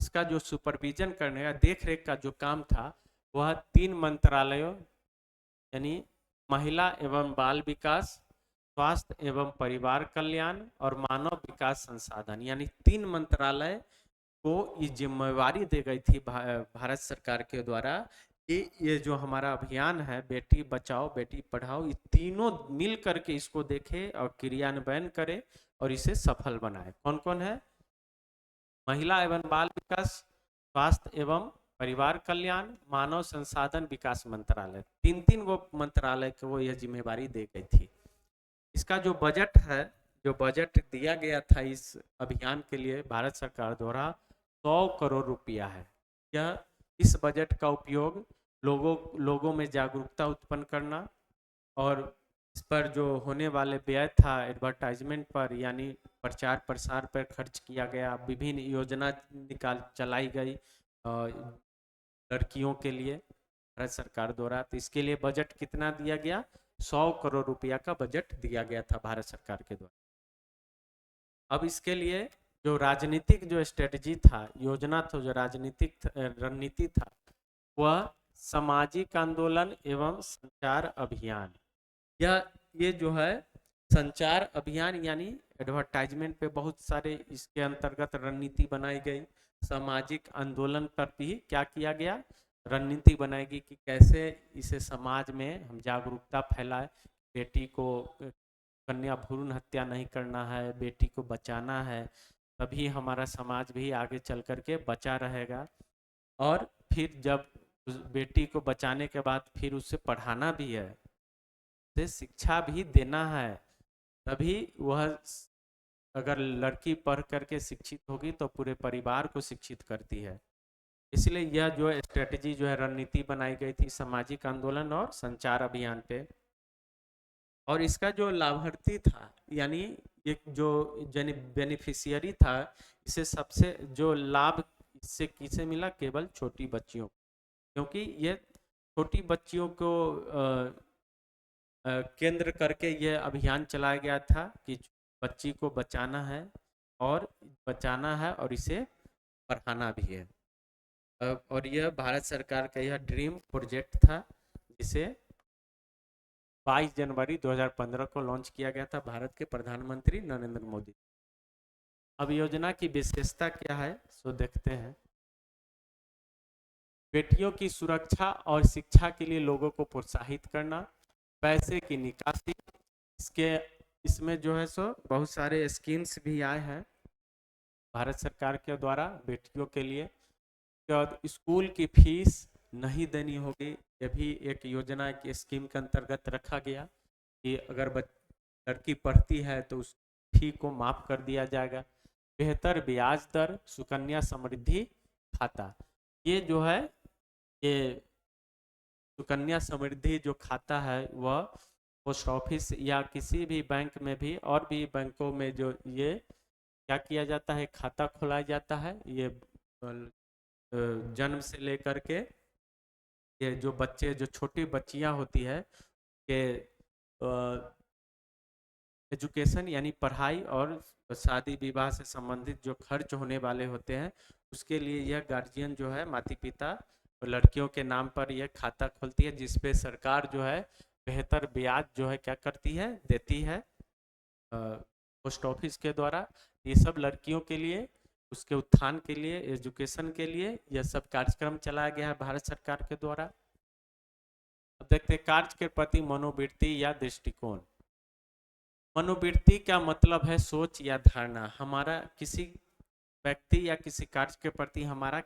इसका जो सुपरविजन करने का देख रेख का जो काम था वह 3 मंत्रालयों यानी महिला एवं बाल विकास, स्वास्थ्य एवं परिवार कल्याण और मानव विकास संसाधन यानी 3 मंत्रालय को ये जिम्मेवारी दी गई थी भारत सरकार के द्वारा कि ये जो हमारा अभियान है बेटी बचाओ बेटी पढ़ाओ, ये तीनों मिल करके इसको देखे और क्रियान्वयन करे और इसे सफल बनाए। कौन कौन है? महिला एवं बाल विकास, स्वास्थ्य एवं परिवार कल्याण, मानव संसाधन विकास मंत्रालय, 3 वो मंत्रालय को यह जिम्मेवारी दी गई थी। इसका जो बजट है, जो बजट दिया गया था इस अभियान के लिए भारत सरकार द्वारा 100 करोड़ रुपया है। यह इस बजट का उपयोग लोगों में जागरूकता उत्पन्न करना और इस पर जो होने वाले व्यय था एडवर्टाइजमेंट पर यानी प्रचार प्रसार पर खर्च किया गया। विभिन्न योजना चलाई गई लड़कियों के लिए भारत सरकार द्वारा। तो इसके लिए बजट कितना दिया गया? 100 करोड़ रुपया का बजट दिया गया था भारत सरकार के द्वारा। अब इसके लिए जो राजनीतिक जो स्ट्रेटजी था, योजना था, जो राजनीतिक रणनीति था, वह सामाजिक आंदोलन एवं संचार अभियान। ये जो है संचार अभियान यानी एडवर्टाइजमेंट पे बहुत सारे इसके अंतर्गत रणनीति बनाई गई। सामाजिक आंदोलन पर भी क्या किया गया? रणनीति बनाएगी कि कैसे इसे समाज में हम जागरूकता फैलाए, बेटी को कन्या भ्रूण हत्या नहीं करना है, बेटी को बचाना है, तभी हमारा समाज भी आगे चल करके बचा रहेगा। और फिर जब बेटी को बचाने के बाद फिर उसे पढ़ाना भी है, उसे शिक्षा भी देना है, तभी वह अगर लड़की पढ़ करके शिक्षित होगी तो पूरे परिवार को शिक्षित करती है। इसलिए यह जो स्ट्रेटजी जो है रणनीति बनाई गई थी सामाजिक आंदोलन और संचार अभियान पे। और इसका जो लाभार्थी था यानी एक जो बेनिफिशियरी था, इसे सबसे जो लाभ इससे किसे मिला, केवल छोटी बच्चियों, क्योंकि ये छोटी बच्चियों को केंद्र करके यह अभियान चलाया गया था कि बच्ची को बचाना है और इसे पढ़ाना भी है। और यह भारत सरकार का यह ड्रीम प्रोजेक्ट था, जिसे 22 जनवरी 2015 को लॉन्च किया गया था भारत के प्रधानमंत्री नरेंद्र मोदी। अब योजना की विशेषता क्या है सो देखते हैं। बेटियों की सुरक्षा और शिक्षा के लिए लोगों को प्रोत्साहित करना, पैसे की निकासी, इसमें जो है सो बहुत सारे स्कीम्स भी आए हैं भारत सरकार के द्वारा बेटियों के लिए। स्कूल की फीस नहीं देनी होगी, यह भी एक योजना की स्कीम के अंतर्गत रखा गया कि अगर लड़की पढ़ती है तो उस फी को माफ कर दिया जाएगा। बेहतर ब्याज दर, सुकन्या समृद्धि खाता, ये जो है ये सुकन्या समृद्धि जो खाता है वह पोस्ट ऑफिस या किसी भी बैंक में भी और भी बैंकों में जो ये क्या किया जाता है, खाता खोला जाता है। ये जन्म से लेकर के ये जो बच्चे जो छोटी बच्चियां होती है के एजुकेशन यानी पढ़ाई और शादी विवाह से संबंधित जो खर्च होने वाले होते हैं उसके लिए यह गार्जियन जो है माता पिता और लड़कियों के नाम पर यह खाता खोलती है, जिसपे सरकार जो है बेहतर ब्याज जो है क्या करती है, देती है पोस्ट ऑफिस के द्वारा। ये सब लड़कियों के लिए, उसके उत्थान के लिए, एजुकेशन के लिए यह सब कार्यक्रम चलाया गया है भारत सरकार के द्वारा। अब देखते हैं कार्य के प्रति मनोवृत्ति या दृष्टिकोण। मनोवृत्ति का मतलब है सोच या धारणा। हमारा किसी व्यक्ति या किसी कार्य के प्रति हमारा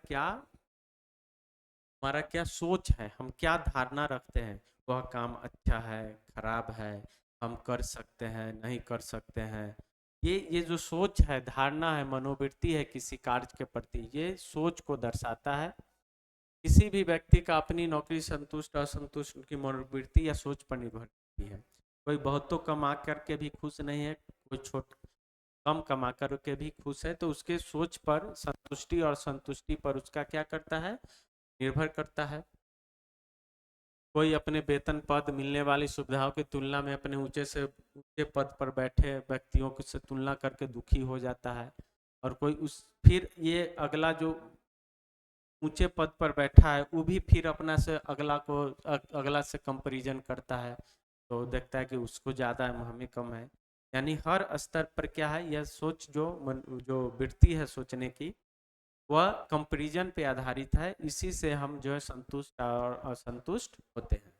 क्या सोच है, हम क्या धारणा रखते हैं, वह काम अच्छा है, खराब है, हम कर सकते हैं, नहीं कर सकते हैं। ये जो सोच है, धारणा है, मनोवृत्ति है किसी कार्य के प्रति, ये सोच को दर्शाता है। किसी भी व्यक्ति का अपनी नौकरी संतुष्ट असंतुष्ट उनकी मनोवृत्ति या सोच पर निर्भर करती है। कोई बहुत तो कमा करके भी खुश नहीं है, कोई कम कमा करके भी खुश है, तो उसके सोच पर संतुष्टि और संतुष्टि पर उसका क्या करता है, निर्भर करता है। कोई अपने वेतन पद मिलने वाली सुविधाओं की तुलना में अपने ऊंचे पद पर बैठे व्यक्तियों से तुलना करके दुखी हो जाता है। और कोई फिर ये अगला जो ऊंचे पद पर बैठा है वो भी फिर अपना से अगला से कंपैरिजन करता है, तो देखता है कि उसको ज़्यादा है, हमें कम है। यानी हर स्तर पर क्या है, यह सोच जो वृत्ति है सोचने की, वह कंपैरिजन पे आधारित है। इसी से हम जो है संतुष्ट और असंतुष्ट होते हैं।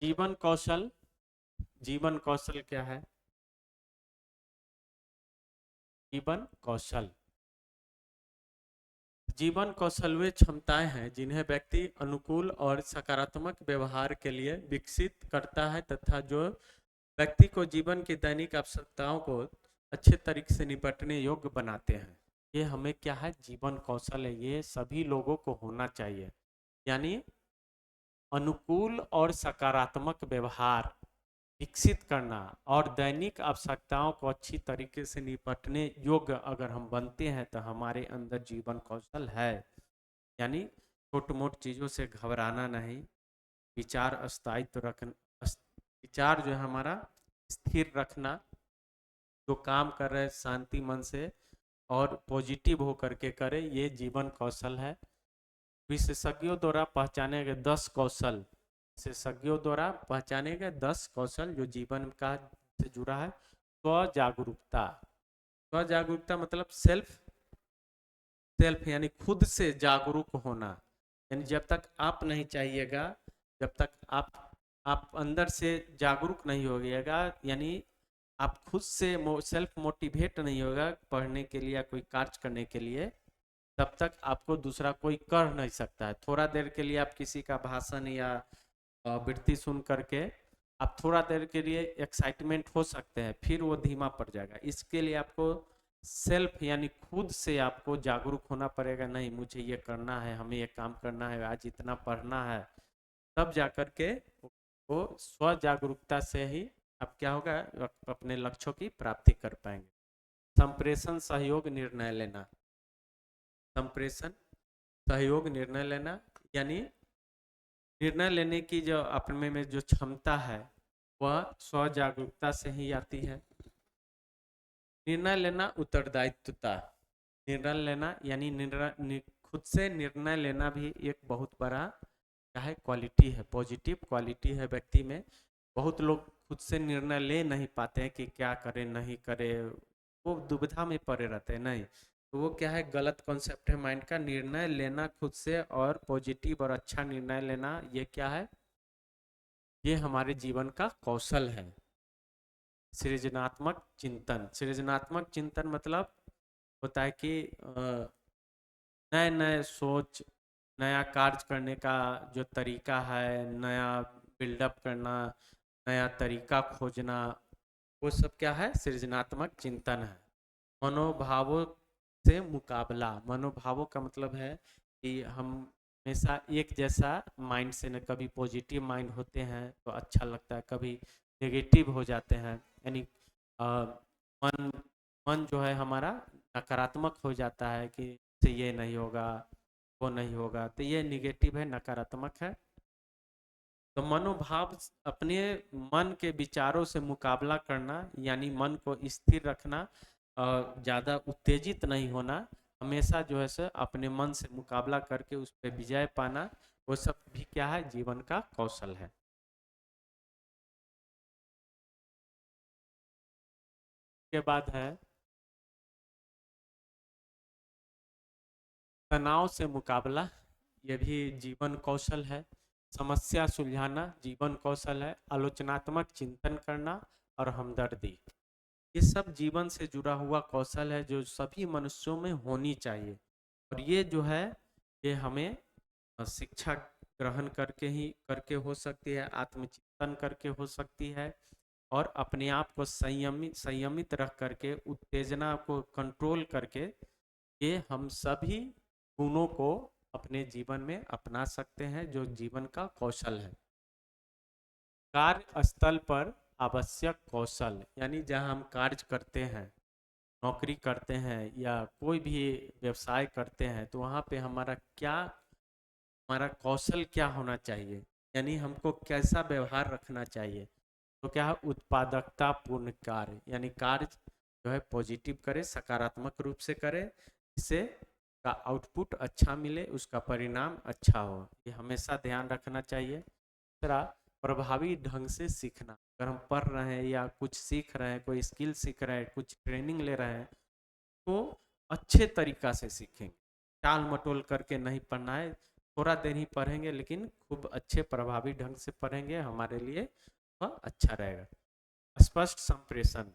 जीवन कौशल क्या है? जीवन कौशल वे क्षमताएं हैं जिन्हें व्यक्ति अनुकूल और सकारात्मक व्यवहार के लिए विकसित करता है तथा जो व्यक्ति को जीवन की दैनिक आवश्यकताओं को अच्छे तरीके से निपटने योग्य बनाते हैं। ये हमें क्या है, जीवन कौशल है, ये सभी लोगों को होना चाहिए। यानी अनुकूल और सकारात्मक व्यवहार विकसित करना और दैनिक आवश्यकताओं को अच्छी तरीके से निपटने योग्य अगर हम बनते हैं तो हमारे अंदर जीवन कौशल है। यानी छोट मोट चीज़ों से घबराना नहीं, विचार स्थायित्व रखना, विचार जो है हमारा स्थिर रखना, जो काम कर रहे शांति मन से और पॉजिटिव होकर के करे, ये जीवन कौशल है। विशेषज्ञों द्वारा पहचाने गए 10 कौशल, विशेषज्ञों द्वारा पहचाने गए 10 कौशल जो जीवन का से जुड़ा है। स्व जागरूकता मतलब सेल्फ यानी खुद से जागरूक होना। यानी जब तक आप नहीं चाहिएगा, जब तक आप अंदर से जागरूक नहीं होइएगा, यानी आप खुद से सेल्फ मोटिवेट नहीं होगा पढ़ने के लिए या कोई कार्य करने के लिए, तब तक आपको दूसरा कोई कर नहीं सकता है। थोड़ा देर के लिए आप किसी का भाषण या वृत्ति सुन करके आप थोड़ा देर के लिए एक्साइटमेंट हो सकते हैं, फिर वो धीमा पड़ जाएगा। इसके लिए आपको सेल्फ यानी खुद से आपको जागरूक होना पड़ेगा, नहीं मुझे ये करना है, हमें ये काम करना है, आज इतना पढ़ना है, तब जाकर के वो स्व जागरूकता से ही अब क्या होगा, अपने लक्ष्यों की प्राप्ति कर पाएंगे। संप्रेषण सहयोग निर्णय लेना, संप्रेषण सहयोग निर्णय लेना यानी निर्णय लेने की जो अपने में जो क्षमता है वह स्व जागरूकता से ही आती है। निर्णय लेना उत्तरदायित्वता, निर्णय लेना यानी खुद से निर्णय लेना भी एक बहुत बड़ा क्या है, क्वालिटी है, पॉजिटिव क्वालिटी है व्यक्ति में। बहुत लोग खुद से निर्णय ले नहीं पाते हैं कि क्या करें नहीं करें, वो दुविधा में पड़े रहते हैं। नहीं तो वो क्या है, गलत कॉन्सेप्ट है माइंड का। निर्णय लेना खुद से और पॉजिटिव और अच्छा निर्णय लेना, ये क्या है, ये हमारे जीवन का कौशल है। सृजनात्मक चिंतन, सृजनात्मक चिंतन मतलब होता है कि नए नए सोच, नया कार्य करने का जो तरीका है, नया बिल्डअप करना, नया तरीका खोजना, वो सब क्या है, सृजनात्मक चिंतन है। मनोभावों से मुकाबला, मनोभावों का मतलब है कि हम हमेशा एक जैसा माइंड से न, कभी पॉजिटिव माइंड होते हैं तो अच्छा लगता है, कभी नेगेटिव हो जाते हैं, यानी मन मन जो है हमारा नकारात्मक हो जाता है कि से ये नहीं होगा वो नहीं होगा, तो ये निगेटिव है, नकारात्मक है। तो मनोभाव, अपने मन के विचारों से मुकाबला करना यानी मन को स्थिर रखना, ज़्यादा उत्तेजित नहीं होना, हमेशा जो है सो अपने मन से मुकाबला करके उस पर विजय पाना, वो सब भी क्या है, जीवन का कौशल है। के बाद है तनाव से मुकाबला, ये भी जीवन कौशल है। समस्या सुलझाना जीवन कौशल है। आलोचनात्मक चिंतन करना और हमदर्दी, ये सब जीवन से जुड़ा हुआ कौशल है जो सभी मनुष्यों में होनी चाहिए। और ये जो है ये हमें शिक्षा ग्रहण करके ही करके हो सकती है, आत्मचिंतन करके हो सकती है, और अपने आप को संयमित संयमित रख करके उत्तेजना को कंट्रोल करके ये हम सभी गुणों को अपने जीवन में अपना सकते हैं, जो जीवन का कौशल है। कार्यस्थल पर आवश्यक कौशल यानी जहां हम कार्य करते हैं, नौकरी करते हैं या कोई भी व्यवसाय करते हैं, तो वहाँ पे हमारा क्या, हमारा कौशल क्या होना चाहिए, यानी हमको कैसा व्यवहार रखना चाहिए। तो क्या है, उत्पादकता पूर्ण कार्य, यानी कार्य जो है पॉजिटिव करे, सकारात्मक रूप से करे, इससे का आउटपुट अच्छा मिले, उसका परिणाम अच्छा हो, ये हमेशा ध्यान रखना चाहिए। दूसरा, प्रभावी ढंग से सीखना, अगर हम पढ़ रहे हैं या कुछ सीख रहे हैं, कोई स्किल सीख रहे हैं, कुछ ट्रेनिंग ले रहे हैं, तो अच्छे तरीका से सीखेंगे, टाल मटोल करके नहीं पढ़ना है, थोड़ा देर ही पढ़ेंगे लेकिन खूब अच्छे प्रभावी ढंग से पढ़ेंगे, हमारे लिए वह अच्छा रहेगा। स्पष्ट संप्रेषण,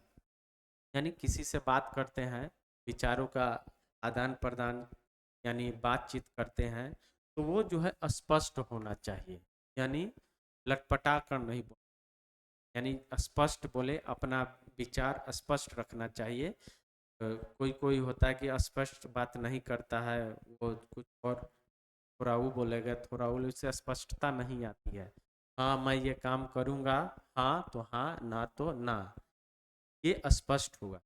यानी किसी से बात करते हैं, विचारों का आदान प्रदान यानी बातचीत करते हैं, तो वो जो है स्पष्ट होना चाहिए, यानी लटपटा कर नहीं बोले, यानी स्पष्ट बोले, अपना विचार स्पष्ट रखना चाहिए। कोई कोई होता है कि स्पष्ट बात नहीं करता है, वो कुछ और थोड़ा वो बोलेगा, थोड़ा वो, उससे स्पष्टता नहीं आती है। हाँ मैं ये काम करूँगा, हाँ तो हाँ, ना तो ना, ये स्पष्ट हुआ।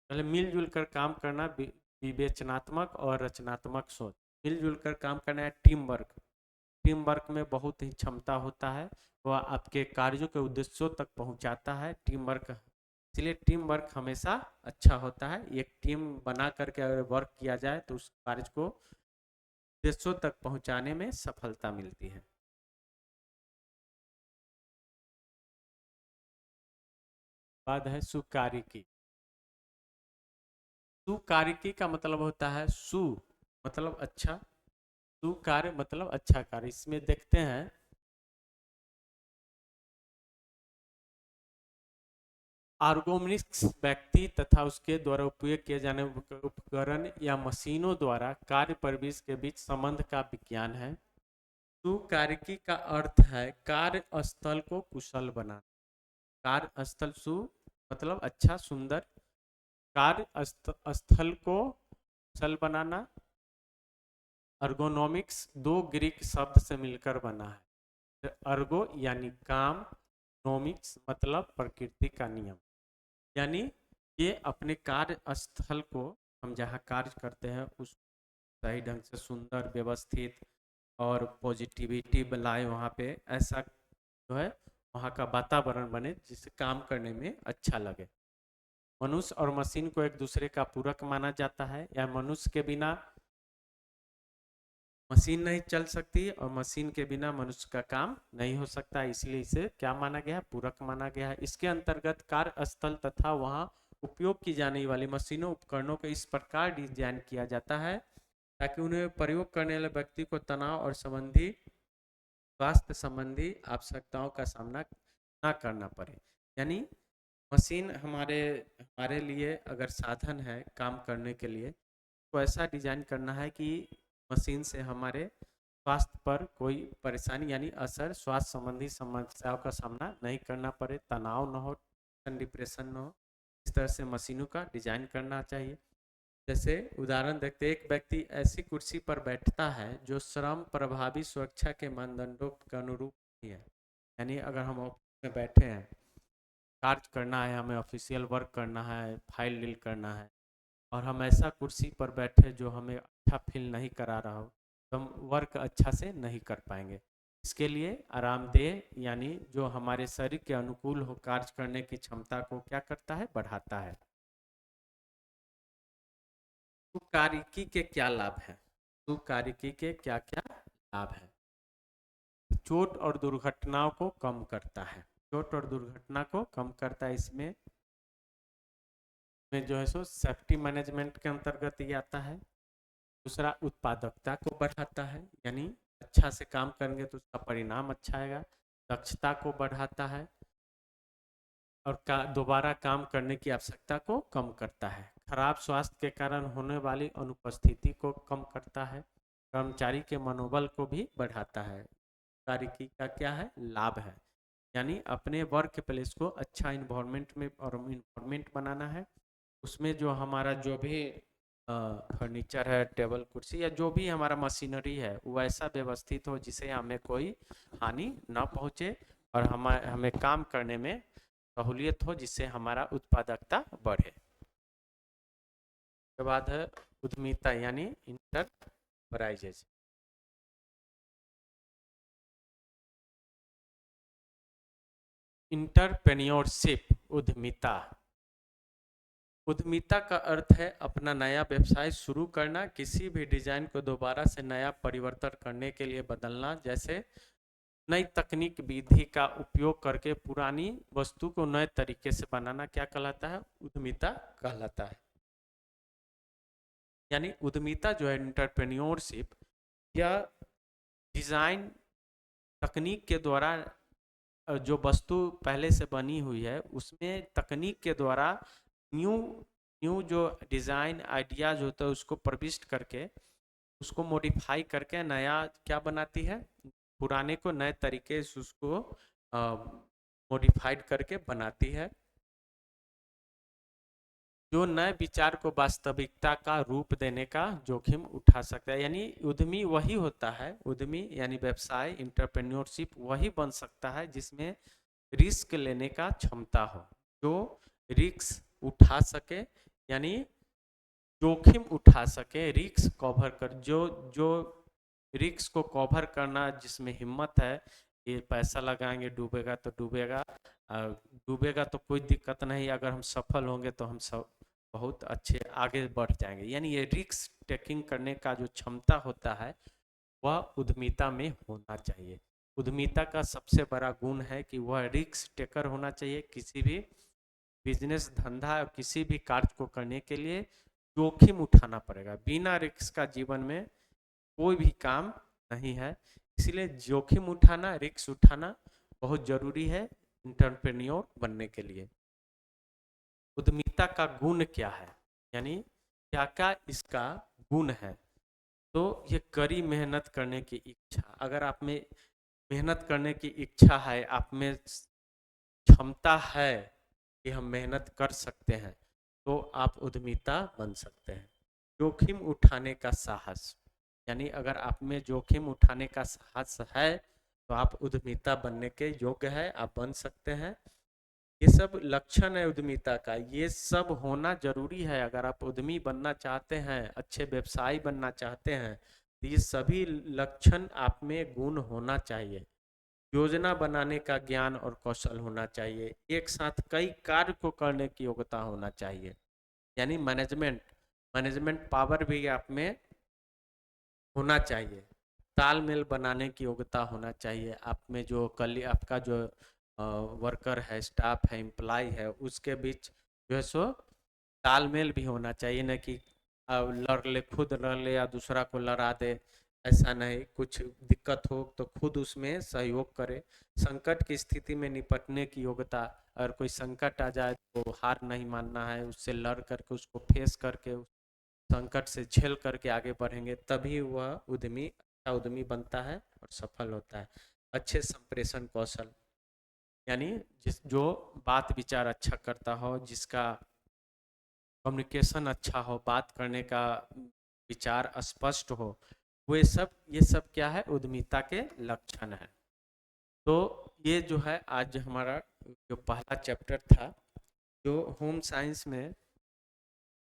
पहले मिलजुल कर काम करना, विवेचनात्मक और रचनात्मक सोच, मिलजुल कर काम करना है, टीम वर्क, टीम वर्क में बहुत ही क्षमता होता है, वह आपके कार्यों के उद्देश्यों तक पहुंचाता है टीम वर्क, इसलिए टीम वर्क हमेशा अच्छा होता है। एक टीम बना करके अगर वर्क किया जाए तो उस कार्य को उद्देश्यों तक पहुंचाने में सफलता मिलती है। बाद है सुकार्यकी, सुकार्यकी का मतलब होता है, सु मतलब अच्छा, सुकार्य मतलब अच्छा कार्य। इसमें देखते हैं आर्गोमिक्स व्यक्ति तथा उसके द्वारा उपयोग किए जाने उपकरण या मशीनों द्वारा कार्य परिवेश के बीच संबंध का विज्ञान है। सुकार्यकी का अर्थ है कार्यस्थल को कुशल बनाना। कार्यस्थल सु मतलब अच्छा सुंदर, स्थल को कुशल बनाना। अर्गोनॉमिक्स दो ग्रीक शब्द से मिलकर बना है। अर्गो यानी काम, नोमिक्स मतलब प्रकृति का नियम। यानी ये अपने कार्य स्थल को, हम जहाँ कार्य करते हैं उस सही ढंग से सुंदर व्यवस्थित और पॉजिटिविटी लाए वहाँ पे, ऐसा जो है वहाँ का वातावरण बने जिससे काम करने में अच्छा लगे। मनुष्य और मशीन को एक दूसरे का पूरक माना जाता है, या मनुष्य के बिना मशीन नहीं चल सकती और मशीन के बिना मनुष्य का काम नहीं हो सकता, इसलिए इसे क्या माना गया है, पूरक माना गया है। इसके अंतर्गत कार्यस्थल तथा वहाँ उपयोग की जाने वाली मशीनों उपकरणों को इस प्रकार डिजाइन किया जाता है ताकि उन्हें प्रयोग करने वाले व्यक्ति को तनाव और संबंधी स्वास्थ्य संबंधी आवश्यकताओं का सामना ना करना पड़े। यानी मशीन हमारे हमारे लिए अगर साधन है काम करने के लिए, तो ऐसा डिजाइन करना है कि मशीन से हमारे स्वास्थ्य पर कोई परेशानी यानी असर, स्वास्थ्य संबंधी समस्याओं का सामना नहीं करना पड़े, तनाव न हो, डिप्रेशन न हो। इस तरह से मशीनों का डिजाइन करना चाहिए। जैसे उदाहरण देखते, एक व्यक्ति ऐसी कुर्सी पर बैठता है जो श्रम प्रभावी सुरक्षा के मानदंडों के अनुरूप नहीं है। यानी अगर हम ऑफिस में बैठे हैं, कार्य करना है, हमें ऑफिशियल वर्क करना है, फाइल डील करना है, और हम ऐसा कुर्सी पर बैठे जो हमें अच्छा फील नहीं करा रहा हो, तो हम वर्क अच्छा से नहीं कर पाएंगे। इसके लिए आरामदेह यानी जो हमारे शरीर के अनुकूल हो कार्य करने की क्षमता को क्या करता है, बढ़ाता है। सुकार्यकी के क्या लाभ हैं? सुकार्यकी के क्या क्या लाभ हैं? चोट और दुर्घटनाओं को कम करता है। चोट और दुर्घटना को कम करता है। इसमें जो है सो सेफ्टी मैनेजमेंट के अंतर्गत ये आता है। दूसरा, उत्पादकता को बढ़ाता है, यानी अच्छा से काम करेंगे तो उसका परिणाम अच्छा आएगा। दक्षता को बढ़ाता है और दोबारा काम करने की आवश्यकता को कम करता है। खराब स्वास्थ्य के कारण होने वाली अनुपस्थिति को कम करता है। कर्मचारी के मनोबल को भी बढ़ाता है। कार्यकी का क्या है, लाभ है। यानी अपने वर्क प्लेस को अच्छा इन्वायरमेंट में और इन्वायरमेंट बनाना है। उसमें जो हमारा जो भी फर्नीचर है, टेबल कुर्सी या जो भी हमारा मशीनरी है, वो ऐसा व्यवस्थित हो जिसे हमें कोई हानि न पहुँचे और हमें काम करने में सहूलियत हो, जिससे हमारा उत्पादकता बढ़े। उसके बाद है उद्यमिता यानी इंटरप्राइजेज। इंटरप्रेन्योरशिप, उद्यमिता। उद्यमिता का अर्थ है अपना नया व्यवसाय शुरू करना, किसी भी डिजाइन को दोबारा से नया परिवर्तन करने के लिए बदलना। जैसे नई तकनीक विधि का उपयोग करके पुरानी वस्तु को नए तरीके से बनाना क्या कहलाता है, उद्यमिता कहलाता है। यानी उद्यमिता जो है, इंटरप्रेन्योरशिप, या डिजाइन तकनीक के द्वारा जो वस्तु पहले से बनी हुई है उसमें तकनीक के द्वारा न्यू न्यू जो डिज़ाइन आइडियाज होता है उसको प्रविष्ट करके, उसको मॉडिफाई करके नया क्या बनाती है, पुराने को नए तरीके से उसको मॉडिफाइड करके बनाती है। जो नए विचार को वास्तविकता का रूप देने का जोखिम उठा सकता है। यानी उद्यमी वही होता है, उद्यमी यानी व्यवसाय, इंटरप्रेन्योरशिप वही बन सकता है जिसमें रिस्क लेने का क्षमता हो, जो रिस्क उठा सके, यानी जोखिम उठा सके, रिस्क कवर कर, जो जो रिस्क को कवर करना जिसमें हिम्मत है, ये पैसा लगाएंगे डूबेगा तो डूबेगा, डूबेगा तो कोई दिक्कत नहीं, अगर हम सफल होंगे तो हम सब बहुत अच्छे आगे बढ़ जाएंगे। यानी ये रिस्क टेकिंग करने का जो क्षमता होता है वह उद्यमिता में होना चाहिए। उद्यमिता का सबसे बड़ा गुण है कि वह रिस्क टेकर होना चाहिए। किसी भी बिजनेस, धंधा, किसी भी कार्य को करने के लिए जोखिम उठाना पड़ेगा। बिना रिस्क का जीवन में कोई भी काम नहीं है, इसलिए जोखिम उठाना, रिस्क उठाना बहुत जरूरी है एंटरप्रेन्योर बनने के लिए। उद्यमिता का गुण क्या है, यानी क्या क्या इसका गुण है। तो ये कड़ी मेहनत करने की इच्छा, अगर आप में मेहनत करने की इच्छा है, आप में क्षमता है कि हम मेहनत कर सकते हैं, तो आप उद्यमिता बन सकते हैं। जोखिम उठाने का साहस, यानी अगर आप में जोखिम उठाने का साहस है तो आप उद्यमिता बनने के योग्य है, आप बन सकते हैं। ये सब लक्षण है उद्यमिता का, ये सब होना जरूरी है। अगर आप उद्यमी बनना चाहते हैं, अच्छे व्यवसायी बनना चाहते हैं, तो ये सभी लक्षण आप में गुण होना चाहिए। योजना बनाने का ज्ञान और कौशल होना चाहिए, एक साथ कई कार्य को करने की योग्यता होना चाहिए, यानी मैनेजमेंट मैनेजमेंट पावर भी आप में होना चाहिए। तालमेल बनाने की योग्यता होना चाहिए, आप में जो कल आपका जो वर्कर है, स्टाफ है, एम्प्लॉय है, उसके बीच जो है सो तालमेल भी होना चाहिए, न कि लड़ ले, खुद लड़ ले या दूसरा को लड़ा दे। ऐसा नहीं, कुछ दिक्कत हो तो खुद उसमें सहयोग करे। संकट की स्थिति में निपटने की योग्यता, अगर कोई संकट आ जाए तो हार नहीं मानना है, उससे लड़ करके उसको फेस करके संकट से झेल करके आगे बढ़ेंगे, तभी वह उद्यमी अच्छा उद्यमी बनता है और सफल होता है। अच्छे संप्रेषण कौशल, यानी जो बात विचार अच्छा करता हो, जिसका कम्युनिकेशन अच्छा हो, बात करने का विचार स्पष्ट हो, ये सब क्या है, उद्यमिता के लक्षण है। तो ये जो है आज हमारा जो पहला चैप्टर था, जो होम साइंस में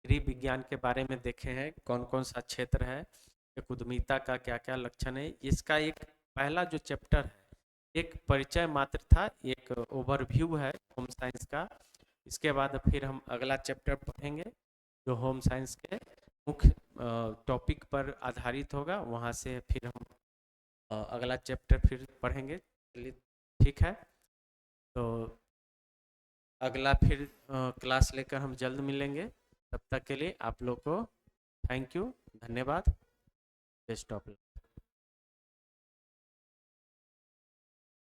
गृह विज्ञान के बारे में देखे हैं, कौन कौन सा क्षेत्र है, एक उद्यमिता का क्या क्या लक्षण है। इसका एक पहला जो चैप्टर है, एक परिचय मात्र था, एक ओवरव्यू है होम साइंस का। इसके बाद फिर हम अगला चैप्टर पढ़ेंगे जो होम साइंस के मुख्य टॉपिक पर आधारित होगा, वहाँ से फिर हम अगला चैप्टर फिर पढ़ेंगे। चलिए ठीक है, तो अगला फिर क्लास लेकर हम जल्द मिलेंगे। तब तक के लिए आप लोग को थैंक यू, धन्यवाद, बेस्ट ऑफ लक।